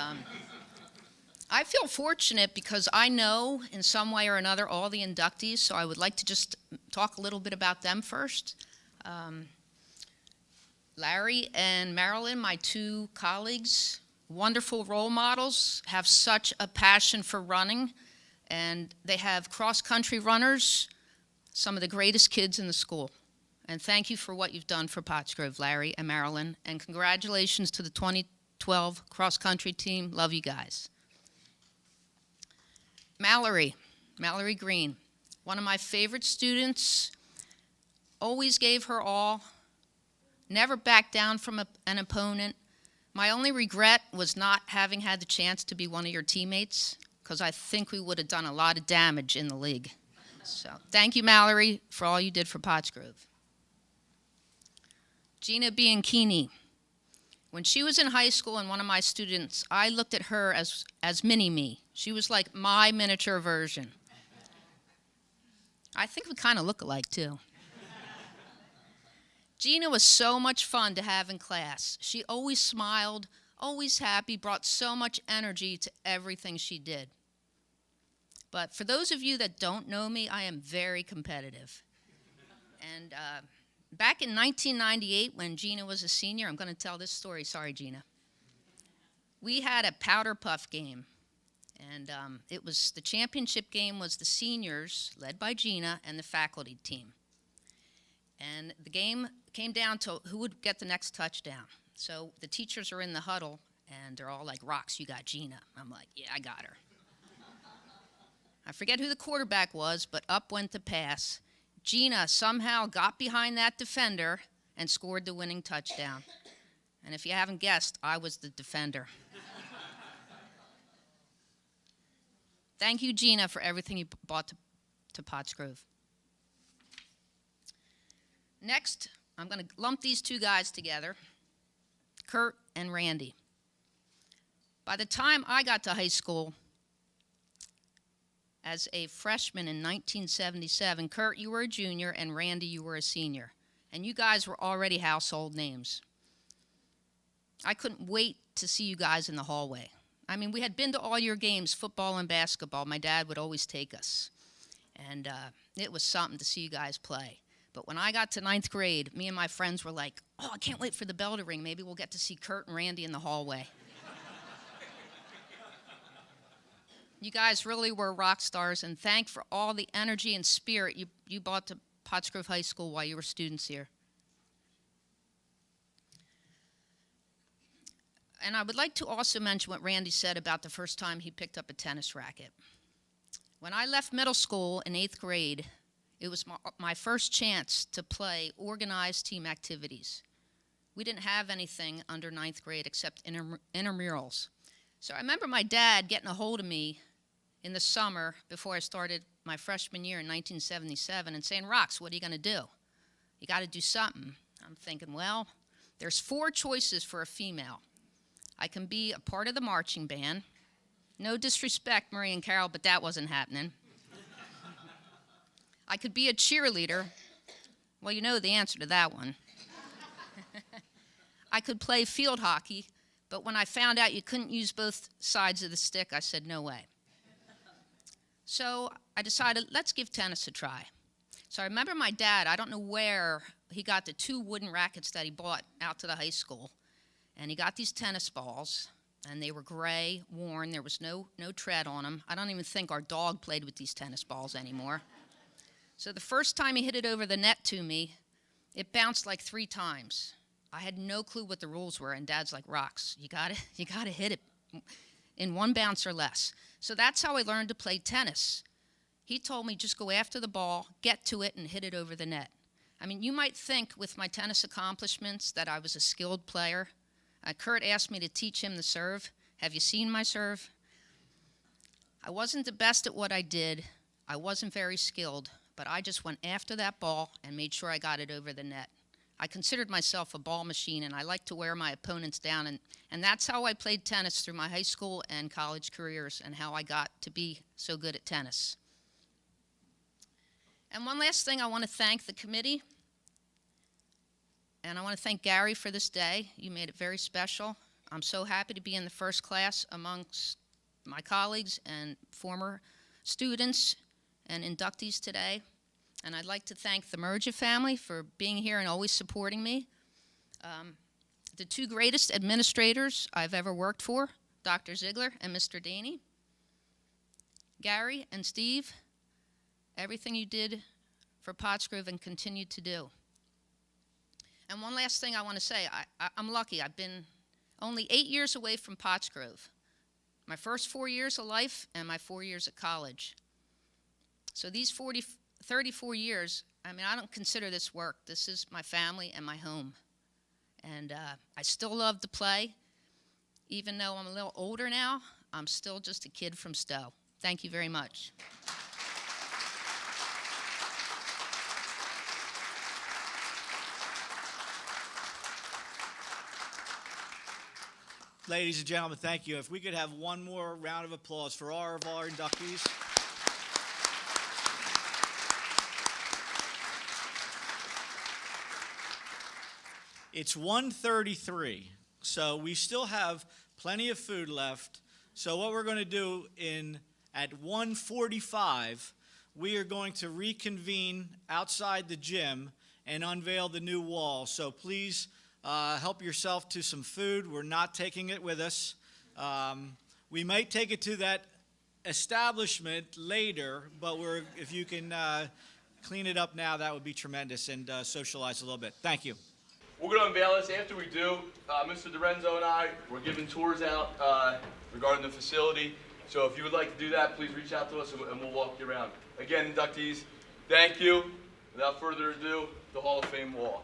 I feel fortunate because I know in some way or another all the inductees, so I would like to just talk a little bit about them first. Larry and Marilyn, my 2 colleagues, wonderful role models, have such a passion for running, and they have cross-country runners, some of the greatest kids in the school. And thank you for what you've done for Pottsgrove, Larry and Marilyn. And congratulations to the 2012 cross-country team. Love you guys. Mallory Green, one of my favorite students, always gave her all, never backed down from an opponent. My only regret was not having had the chance to be one of your teammates, because I think we would have done a lot of damage in the league. So thank you, Mallory, for all you did for Pottsgrove. Gina Bianchini. When she was in high school and one of my students, I looked at her as mini-me. She was like my miniature version. I think we kind of look alike, too. Gina was so much fun to have in class. She always smiled, always happy, brought so much energy to everything she did. But for those of you that don't know me, I am very competitive. And back in 1998, when Gina was a senior, I'm going to tell this story. Sorry, Gina. We had a powder puff game. And it was the championship game was the seniors, led by Gina, and the faculty team. And the game came down to who would get the next touchdown. So the teachers are in the huddle, and they're all like, Rox, you got Gina. I'm like, yeah, I got her. I forget who the quarterback was, but up went the pass. Gina somehow got behind that defender and scored the winning touchdown. And if you haven't guessed, I was the defender. Thank you, Gina, for everything you brought to Pottsgrove. Next, I'm going to lump these 2 guys together, Kurt and Randy. By the time I got to high school, as a freshman in 1977, Kurt, you were a junior, and Randy, you were a senior. And you guys were already household names. I couldn't wait to see you guys in the hallway. I mean, we had been to all your games, football and basketball. My dad would always take us. And it was something to see you guys play. But when I got to 9th grade, me and my friends were like, oh, I can't wait for the bell to ring. Maybe we'll get to see Kurt and Randy in the hallway. You guys really were rock stars, and thank for all the energy and spirit you brought to Pottsgrove High School while you were students here. And I would like to also mention what Randy said about the first time he picked up a tennis racket. When I left middle school in 8th grade, it was my first chance to play organized team activities. We didn't have anything under 9th grade except intramurals. So I remember my dad getting a hold of me in the summer before I started my freshman year in 1977 and saying, Rox, what are you going to do? You got to do something. I'm thinking, well, there's 4 choices for a female. I can be a part of the marching band. No disrespect, Marie and Carol, but that wasn't happening. I could be a cheerleader. Well, you know the answer to that one. I could play field hockey, but when I found out you couldn't use both sides of the stick, I said, no way. So I decided, let's give tennis a try. So I remember my dad, I don't know where he got the 2 wooden rackets that he bought out to the high school. And he got these tennis balls, and they were gray, worn. There was no tread on them. I don't even think our dog played with these tennis balls anymore. So the first time he hit it over the net to me, it bounced like 3 times. I had no clue what the rules were, and Dad's like, Rox, you gotta hit it in 1 bounce or less. So that's how I learned to play tennis. He told me just go after the ball, get to it, and hit it over the net. I mean, you might think with my tennis accomplishments that I was a skilled player. Kurt asked me to teach him the serve. Have you seen my serve? I wasn't the best at what I did. I wasn't very skilled, but I just went after that ball and made sure I got it over the net. I considered myself a ball machine, and I liked to wear my opponents down, and that's how I played tennis through my high school and college careers and how I got to be so good at tennis. And one last thing, I want to thank the committee, and I want to thank Gary for this day. You made it very special. I'm so happy to be in the first class amongst my colleagues and former students and inductees today. And I'd like to thank the Merja family for being here and always supporting me. The 2 greatest administrators I've ever worked for, Dr. Ziegler and Mr. Daney. Gary and Steve, everything you did for Pottsgrove and continue to do. And one last thing I want to say, I'm lucky. I've been only 8 years away from Pottsgrove. My first 4 years of life and my 4 years at college. So these 34 years, I mean, I don't consider this work. This is my family and my home. And I still love to play. Even though I'm a little older now, I'm still just a kid from Stowe. Thank you very much. Ladies and gentlemen, thank you. If we could have one more round of applause for all of our inductees. It's 1:33, so we still have plenty of food left. So what we're going to do at 1:45, we are going to reconvene outside the gym and unveil the new wall. So please help yourself to some food. We're not taking it with us. We might take it to that establishment later, but if you can clean it up now, that would be tremendous, and socialize a little bit. Thank you. We're going to unveil this. After we do, Mr. DiRenzo and I, we're giving tours out regarding the facility. So if you would like to do that, please reach out to us and we'll walk you around. Again, inductees, thank you. Without further ado, the Hall of Fame wall.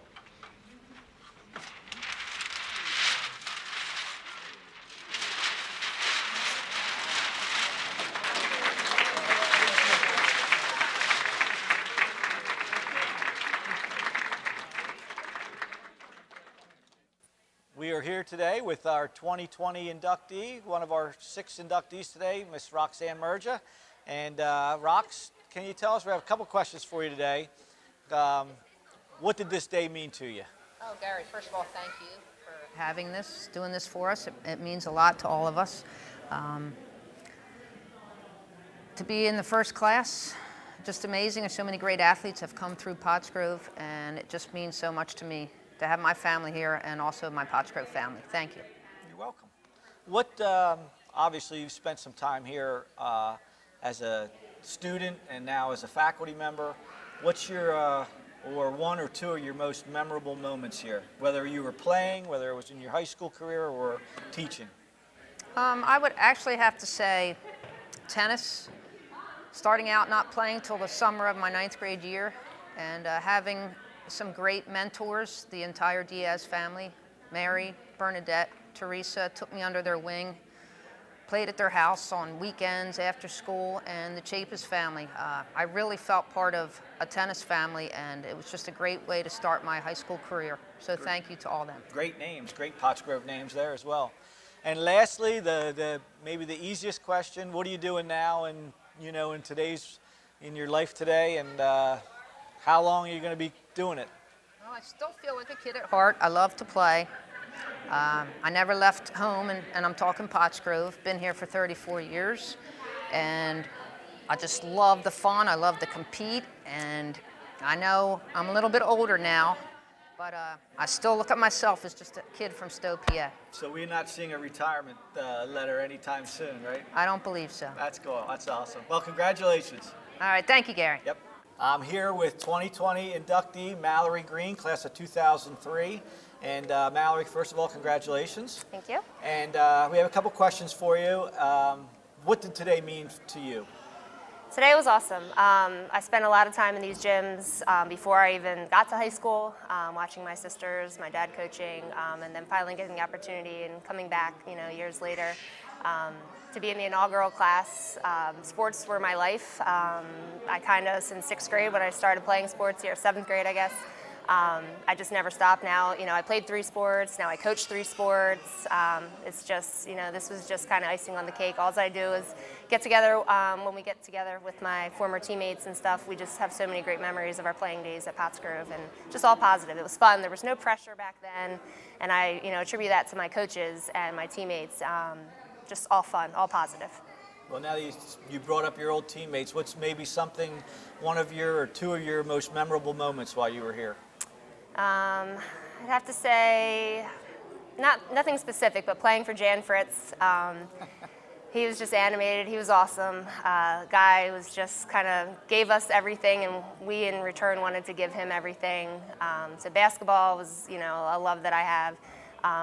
We are here today with our 2020 inductee, one of our 6 inductees today, Miss Roxanne Merja. And Rox, can you tell us, we have a couple questions for you today. What did this day mean to you? Oh, Gary, first of all, thank you for having this, doing this for us. It means a lot to all of us. To be in the first class, just amazing. So many great athletes have come through Pottsgrove, and it just means so much to me to have my family here and also my Pottsgrove family. Thank you. You're welcome. What, obviously you've spent some time here as a student and now as a faculty member. What's your, or one or two of your most memorable moments here? Whether you were playing, whether it was in your high school career or teaching? I would actually have to say tennis. Starting out not playing till the summer of my 9th grade year, and having some great mentors, the entire Diaz family. Mary, Bernadette, Teresa took me under their wing, played at their house on weekends after school, and the Chapis family. I really felt part of a tennis family, and it was just a great way to start my high school career. So thank you to all them. Great names, great Pottsgrove names there as well. And lastly, maybe the easiest question: what are you doing now, and in your life today, and how long are you going to be doing it? Well, I still feel like a kid at heart. I love to play. I never left home, and I'm talking Pottsgrove. Been here for 34 years, and I just love the fun. I love to compete, and I know I'm a little bit older now, but I still look at myself as just a kid from Stowe, PA. So we're not seeing a retirement letter anytime soon, right? I don't believe so. That's cool. That's awesome. Well, congratulations. All right, thank you, Gary. Yep. I'm here with 2020 inductee Mallory Green, class of 2003. And Mallory, first of all, congratulations. Thank you. And we have a couple questions for you. What did today mean to you? Today was awesome. I spent a lot of time in these gyms before I even got to high school, watching my sisters, my dad coaching, and then finally getting the opportunity and coming back, years later to be in the inaugural class. Sports were my life. I kind of, since 6th grade when I started playing sports here, 7th grade, I guess, I just never stopped now. I played 3 sports, now I coach 3 sports. It's just, this was just kind of icing on the cake. All I do is get together, when we get together with my former teammates and stuff, we just have so many great memories of our playing days at Pottsgrove, and just all positive. It was fun. There was no pressure back then, and I, attribute that to my coaches and my teammates. Just all fun, all positive. Well, now that you brought up your old teammates, what's maybe one of your or 2 of your most memorable moments while you were here? I'd have to say, nothing specific, but playing for Jan Fritz. He was just animated. He was awesome. Guy was just kind of gave us everything, and we in return wanted to give him everything. So basketball was, a love that I have.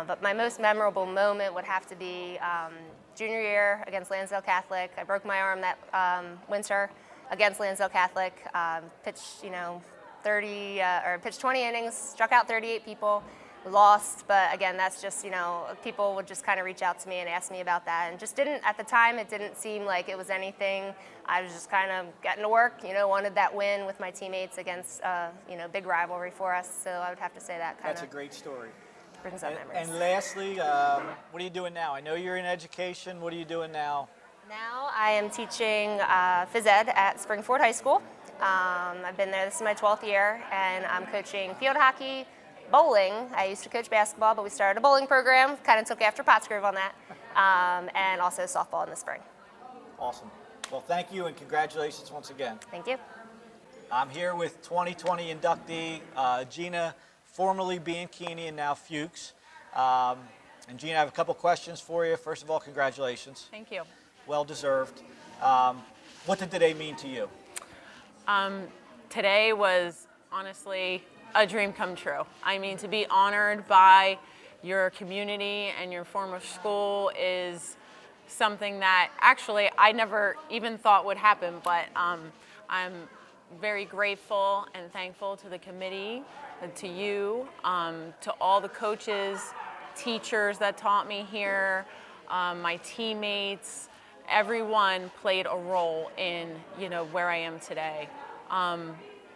But my most memorable moment would have to be junior year against Lansdale Catholic. I broke my arm that winter against Lansdale Catholic. Pitched, pitched 20 innings, struck out 38 people. We lost, but again, that's just, people would just kind of reach out to me and ask me about that, and just at the time, it didn't seem like it was anything. I was just kind of getting to work, wanted that win with my teammates against, big rivalry for us, so I would have to say that kind of. That's a great story. Brings up memories. And lastly, what are you doing now? I know you're in education. What are you doing now? Now I am teaching phys ed at Springford High School. I've been there, this is my 12th year, and I'm coaching field hockey, bowling. I used to coach basketball, but we started a bowling program, kind of took after Pottsgrove on that, and also softball in the spring. Awesome. Well, thank you and congratulations once again. Thank you. I'm here with 2020 inductee Gina, formerly Bianchini and now Fuchs. And Gina, I have a couple questions for you. First of all, congratulations. Thank you. Well deserved. What did today mean to you? Today was honestly a dream come true. I mean, to be honored by your community and your former school is something that actually I never even thought would happen, but I'm very grateful and thankful to the committee, to you, to all the coaches, teachers that taught me here, my teammates. Everyone played a role in, where I am today.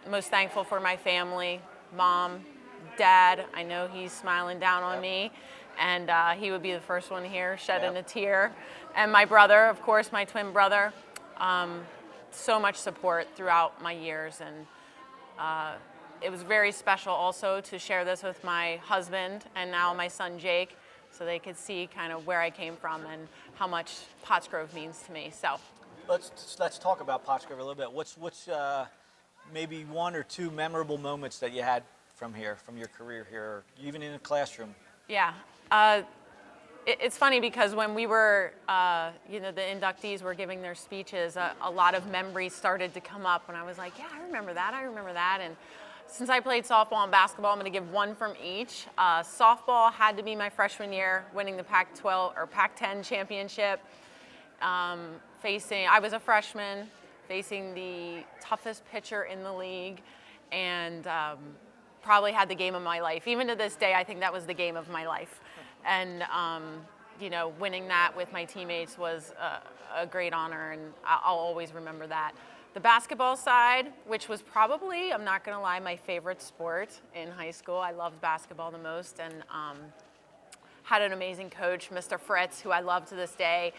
Most thankful for my family, mom, dad. I know he's smiling down on me, and he would be the first one here shedding a tear. And my brother, of course, my twin brother. So much support throughout my years, and it was very special also to share this with my husband and now my son Jake, so they could see kind of where I came from and how much Pottsgrove means to me. So let's talk about Pottsgrove a little bit. What's maybe 1 or 2 memorable moments that you had from here, from your career here, or even in the classroom? Yeah. It's funny because when we were, the inductees were giving their speeches, a lot of memories started to come up, and I was like, yeah, I remember that. And since I played softball and basketball, I'm going to give one from each. Softball had to be my freshman year, winning the Pac-12 or Pac-10 championship. I was a freshman, facing the toughest pitcher in the league, and probably had the game of my life. Even to this day, I think that was the game of my life. And, winning that with my teammates was a great honor, and I'll always remember that. The basketball side, which was probably, I'm not going to lie, my favorite sport in high school. I loved basketball the most, and had an amazing coach, Mr. Fritz, who I love to this day.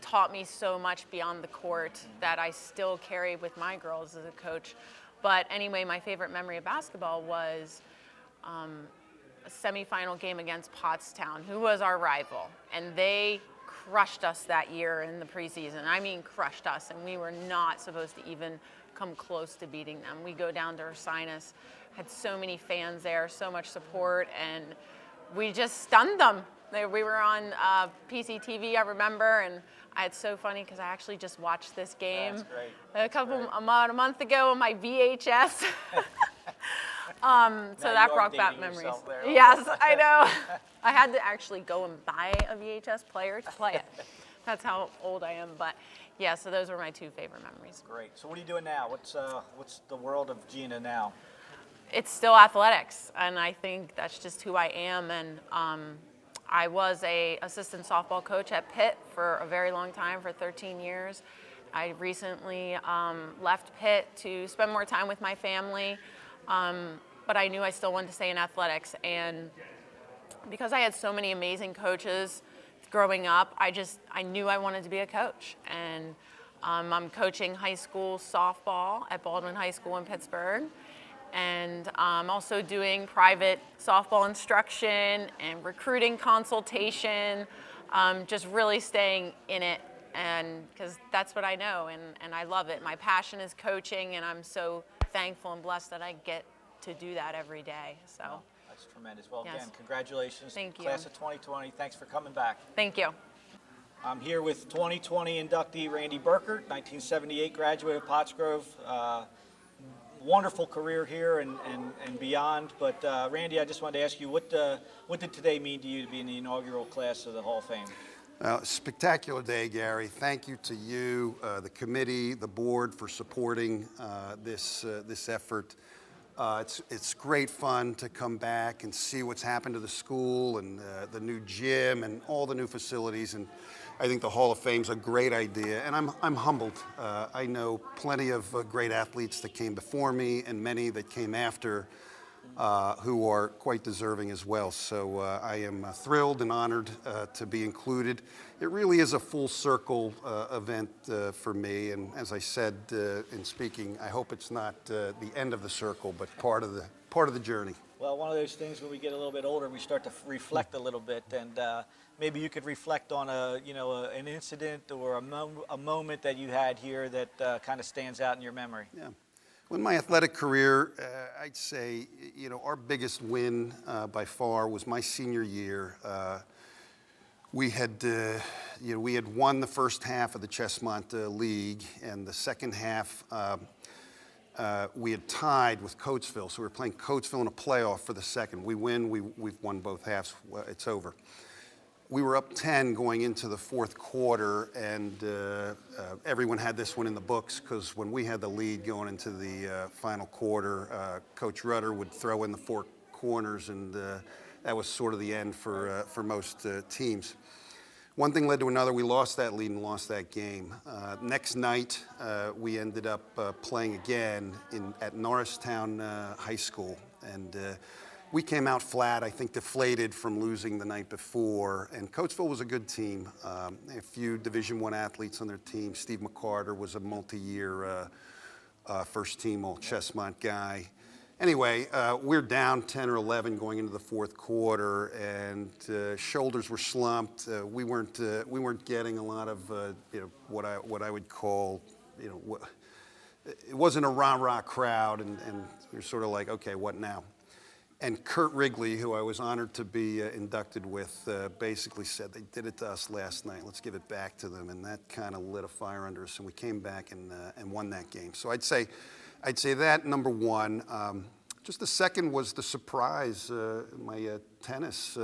Taught me so much beyond the court that I still carry with my girls as a coach. But anyway, my favorite memory of basketball was a semifinal game against Pottstown, who was our rival. And they crushed us that year in the preseason. I mean, crushed us. And we were not supposed to even come close to beating them. We go down to Ursinus, had so many fans there, so much support, and we just stunned them. We were on PCTV, I remember, and it's so funny because I actually just watched this game about a month ago on my VHS. So that brought back memories. Yes, I know. I had to actually go and buy a VHS player to play it. That's how old I am. But yeah, so those were my two favorite memories. Great. So what are you doing now? What's the world of Gina now? It's still athletics, and I think that's just who I am. And I was a assistant softball coach at Pitt for a very long time, for 13 years. I recently left Pitt to spend more time with my family, but I knew I still wanted to stay in athletics. And because I had so many amazing coaches growing up, I knew I wanted to be a coach. And I'm coaching high school softball at Baldwin High School in Pittsburgh. And I'm also doing private softball instruction and recruiting consultation, just really staying in it, and because that's what I know, and I love it. My passion is coaching, and I'm so thankful and blessed that I get to do that every day. So That's tremendous. Well, Yes. again, congratulations. Thank you. Class of 2020. Thanks for coming back. thank you. I'm here with 2020 inductee Randy Burkert, 1978 graduate of Pottsgrove. Wonderful career here and beyond. But Randy, I just wanted to ask you, what did today mean to you to be in the inaugural class of the Hall of Fame? Spectacular day, Gary. Thank you to you, the committee, the board for supporting this effort. It's great fun to come back and see what's happened to the school and the new gym and all the new facilities. And I think the Hall of Fame's a great idea, and I'm humbled. I know plenty of great athletes that came before me and many that came after who are quite deserving as well. So I am thrilled and honored to be included. It really is a full circle event for me, and as I said in speaking, I hope it's not the end of the circle, but part of the journey. Well, one of those things when we get a little bit older, we start to reflect a little bit, and maybe you could reflect on an incident or a moment that you had here that kind of stands out in your memory. Yeah. Well, in my athletic career, I'd say, our biggest win by far was my senior year. We had won the first half of the Chessmont League, and the second half we had tied with Coatesville. So we were playing Coatesville in a playoff for the second. We win, we've won both halves, it's over. We were up 10 going into the fourth quarter, and everyone had this one in the books because when we had the lead going into the final quarter, Coach Rutter would throw in the four corners, and that was sort of the end for most teams. One thing led to another. We lost that lead and lost that game. Next night, we ended up playing again at Norristown High School, and we came out flat, I think deflated from losing the night before, and Coatesville was a good team. A few Division I athletes on their team. Steve McCarter was a multi-year first team All-Chessmont guy. Anyway, we're down 10 or 11 going into the fourth quarter, and shoulders were slumped. We weren't getting a lot of what I would call it wasn't a rah-rah crowd, and you're sort of like, okay, what now? And Kurt Wrigley, who I was honored to be inducted with, basically said, they did it to us last night, let's give it back to them. And that kind of lit a fire under us, and we came back and won that game. So I'd say that, number one. Just the second was the surprise, my tennis.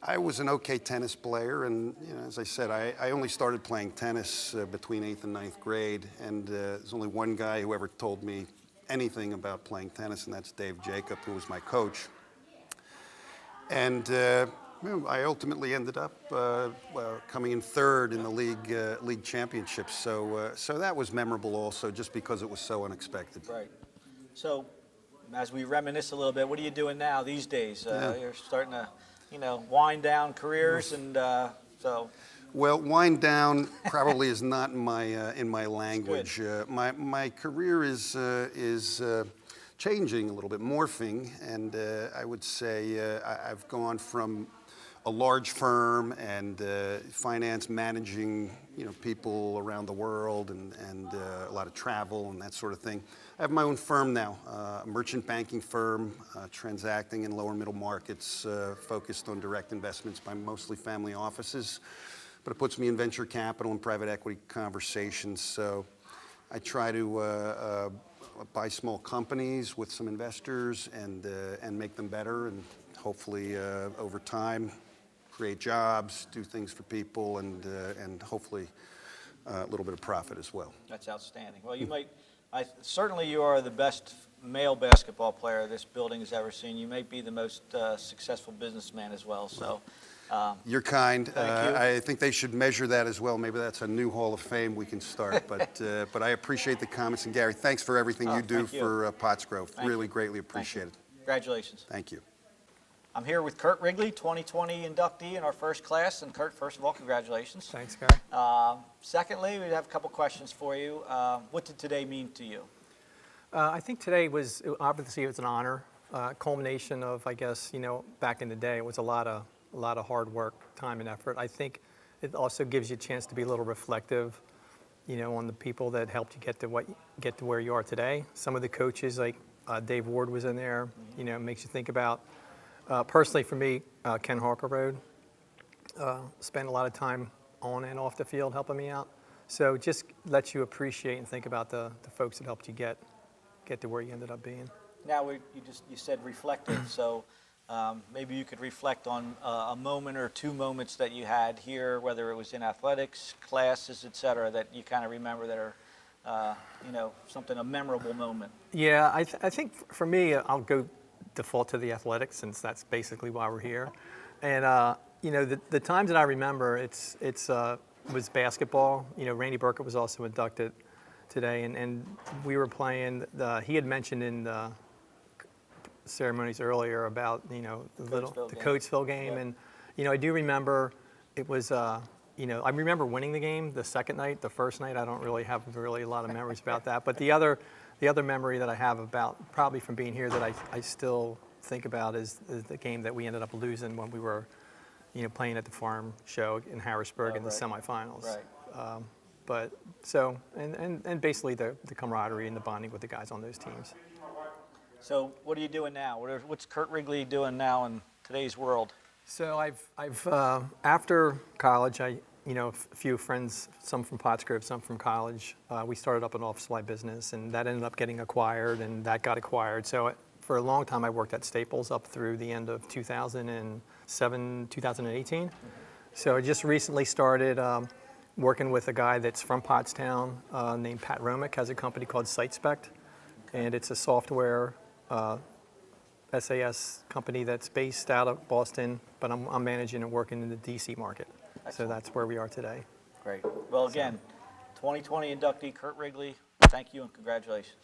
I was an okay tennis player, and as I said, I only started playing tennis between 8th and 9th grade, and there's only one guy who ever told me anything about playing tennis, and that's Dave Jacob, who was my coach. And I ultimately ended up coming in third in the league championships. So that was memorable also, just because it was so unexpected. Right. So as we reminisce a little bit, what are you doing now these days? You're starting to wind down careers, and so. Well, wind down probably is not in my language. My career is changing a little bit, morphing, and I would say I've gone from a large firm and finance managing people around the world and a lot of travel and that sort of thing. I have my own firm now, a merchant banking firm, transacting in lower middle markets, focused on direct investments by mostly family offices. But it puts me in venture capital and private equity conversations. So I try to buy small companies with some investors and make them better, and hopefully over time create jobs, do things for people, and hopefully a little bit of profit as well. That's outstanding. Well, certainly you are the best male basketball player this building has ever seen. You may be the most successful businessman as well. So. You're kind. Thank you. I think they should measure that as well. Maybe that's a new Hall of Fame we can start. But I appreciate the comments. And Gary, thanks for everything you do for Pottsgrove. Really greatly appreciate it. Congratulations. Thank you. I'm here with Kurt Wrigley, 2020 inductee in our first class. And Kurt, first of all, congratulations. Thanks, Gary. Secondly, we have a couple questions for you. What did today mean to you? I think today was, obviously it was an honor, culmination of, I guess, back in the day, it was a lot of hard work, time and effort. I think it also gives you a chance to be a little reflective, on the people that helped you get to where you are today. Some of the coaches, like Dave Ward was in there, makes you think about. Personally, for me, Ken Harkerroad spent a lot of time on and off the field helping me out. So just lets you appreciate and think about the folks that helped you get to where you ended up being. Now, you said reflective, so maybe you could reflect on a moment or two moments that you had here, whether it was in athletics, classes, et cetera, that you kind of remember that are, a memorable moment. Yeah, I think for me, I'll go default to the athletics since that's basically why we're here. And, the times that I remember, was basketball. Randy Burkett was also inducted today, and we were playing, he had mentioned in the ceremonies earlier about, the Coatesville game. Yeah. And, I do remember it was, I remember winning the game the second night. The first night, I don't really have a lot of memories about that. But the other memory that I have about, probably from being here, that I still think about is the game that we ended up losing when we were, playing at the farm show in Harrisburg in the semifinals. Right. But so, and basically the camaraderie and the bonding with the guys on those teams. So what are you doing now? What's Kurt Wrigley doing now in today's world? So I've after college, a few friends, some from Pottsgrove, some from college, we started up an office supply business, and that ended up getting acquired, and that got acquired. So for a long time, I worked at Staples up through the end of 2007, 2018. So I just recently started working with a guy that's from Pottstown named Pat Romick, has a company called SiteSpect, and it's a software SAS company that's based out of Boston, but I'm managing and working in the DC market. Excellent. So that's where we are today. Great. Well, again, 2020 inductee Kurt Wrigley, thank you and congratulations.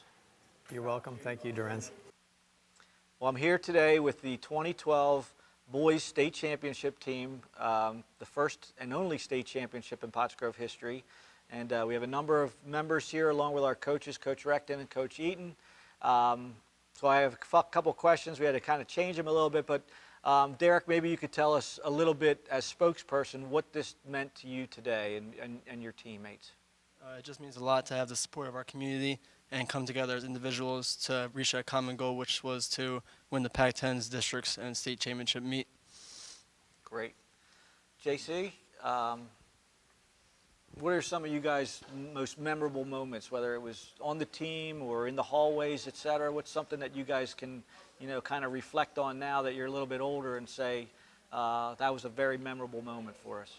You're welcome. Thank you, Dorenz. Well, I'm here today with the 2012 Boys State Championship team, the first and only state championship in Pottsgrove history. And we have a number of members here along with our coaches, Coach Recton and Coach Eaton. So I have a couple questions. We had to kind of change them a little bit, but Derek, maybe you could tell us a little bit as spokesperson what this meant to you today and your teammates. It just means a lot to have the support of our community and come together as individuals to reach a common goal, which was to win the Pac-10's districts and state championship meet. Great. JC, what are some of you guys' most memorable moments, whether it was on the team or in the hallways, et cetera? What's something that you guys can, kind of reflect on now that you're a little bit older and say, that was a very memorable moment for us?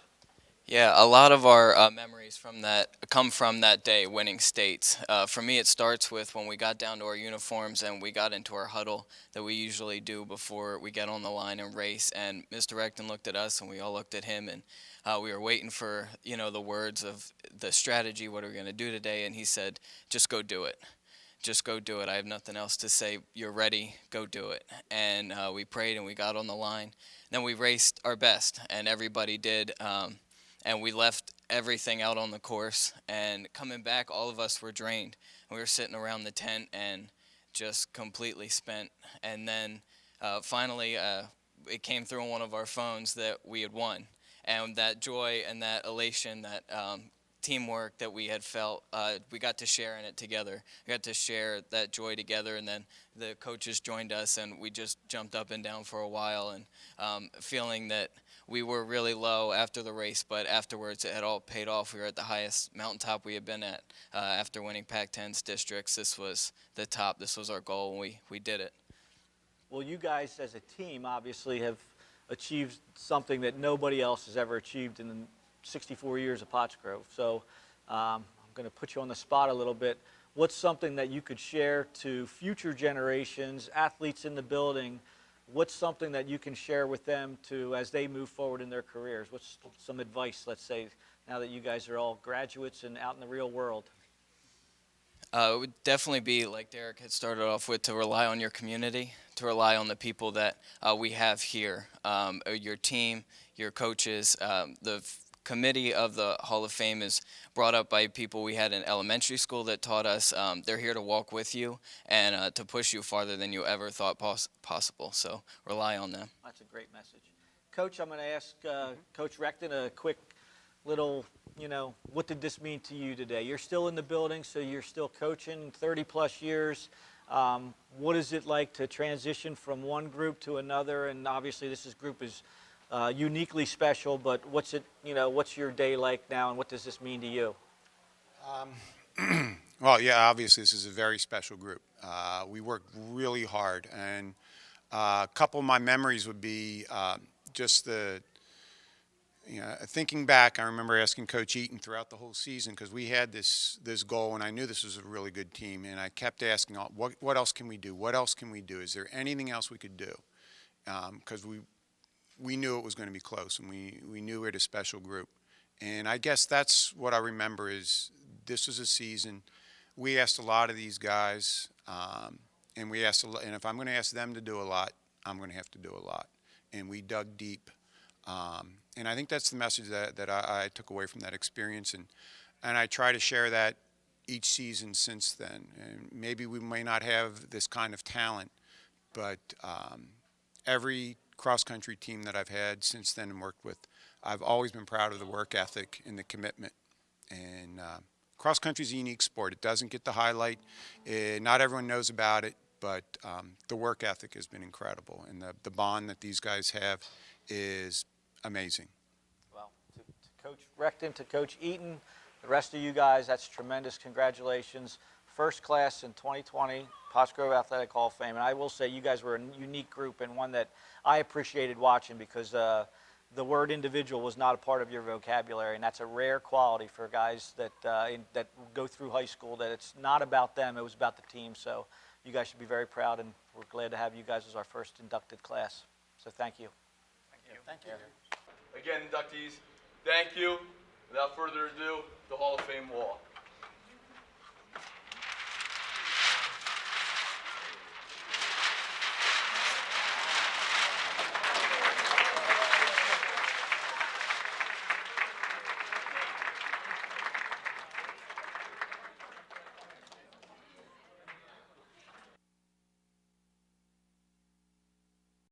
Yeah, a lot of our memories come from that day, winning states. For me, it starts with when we got down to our uniforms and we got into our huddle that we usually do before we get on the line and race. And Mr. Recton looked at us and we all looked at him, and we were waiting for, the words of the strategy, what are we going to do today? And he said, just go do it. just go do it. I have nothing else to say. You're ready. Go do it. And we prayed and we got on the line. Then we raced our best, and everybody did. And we left everything out on the course. And coming back, all of us were drained. We were sitting around the tent and just completely spent. And then finally, it came through on one of our phones that we had won. And that joy and that elation, that teamwork that we had felt, we got to share in it together. We got to share that joy together, and then the coaches joined us, and we just jumped up and down for a while, and feeling that we were really low after the race, but afterwards it had all paid off. We were at the highest mountaintop we had been at after winning Pac-10's districts. This was the top. This was our goal, and we did it. Well, you guys as a team obviously have achieved something that nobody else has ever achieved in the 64 years of Pottsgrove. So I'm going to put you on the spot a little bit. What's something that you could share to future generations, athletes in the building? What's something that you can share with them to as they move forward in their careers? What's some advice, let's say, now that you guys are all graduates and out in the real world? It would definitely be, like Derek had started off with, to rely on your community, to rely on the people that we have here, your team, your coaches. The committee of the Hall of Fame is brought up by people we had in elementary school that taught us they're here to walk with you and to push you farther than you ever thought possible. So rely on them. That's a great message. Coach, I'm going to ask Coach Recton a quick little, what did this mean to you today? You're still in the building, so you're still coaching 30-plus years. What is it like to transition from one group to another? And obviously this group is uniquely special, but what's your day like now, and what does this mean to you? Well, yeah, obviously this is a very special group. We worked really hard, and a couple of my memories would be just thinking back. I remember asking Coach Eaton throughout the whole season, because we had this goal, and I knew this was a really good team, and I kept asking, what else can we do? What else can we do? Is there anything else we could do? Because we knew it was going to be close, and we knew we had a special group. And I guess that's what I remember is this was a season. We asked a lot of these guys, and we asked a lot, and if I'm going to ask them to do a lot, I'm going to have to do a lot. And we dug deep. And I think that's the message that I took away from that experience. And I try to share that each season since then. And maybe we may not have this kind of talent, but every cross-country team that I've had since then and worked with, I've always been proud of the work ethic and the commitment. And cross-country is a unique sport. It doesn't get the highlight. Not everyone knows about it, but the work ethic has been incredible. And the bond that these guys have is amazing. Well, to Coach Recton, to Coach Eaton, the rest of you guys, that's tremendous. Congratulations. First class in 2020, Pottsgrove Athletic Hall of Fame. And I will say you guys were a unique group, and one that I appreciated watching, because the word individual was not a part of your vocabulary, and that's a rare quality for guys that go through high school, that it's not about them, it was about the team. So you guys should be very proud, and we're glad to have you guys as our first inducted class. So thank you. Thank you. Again, inductees, thank you. Without further ado, the Hall of Fame wall.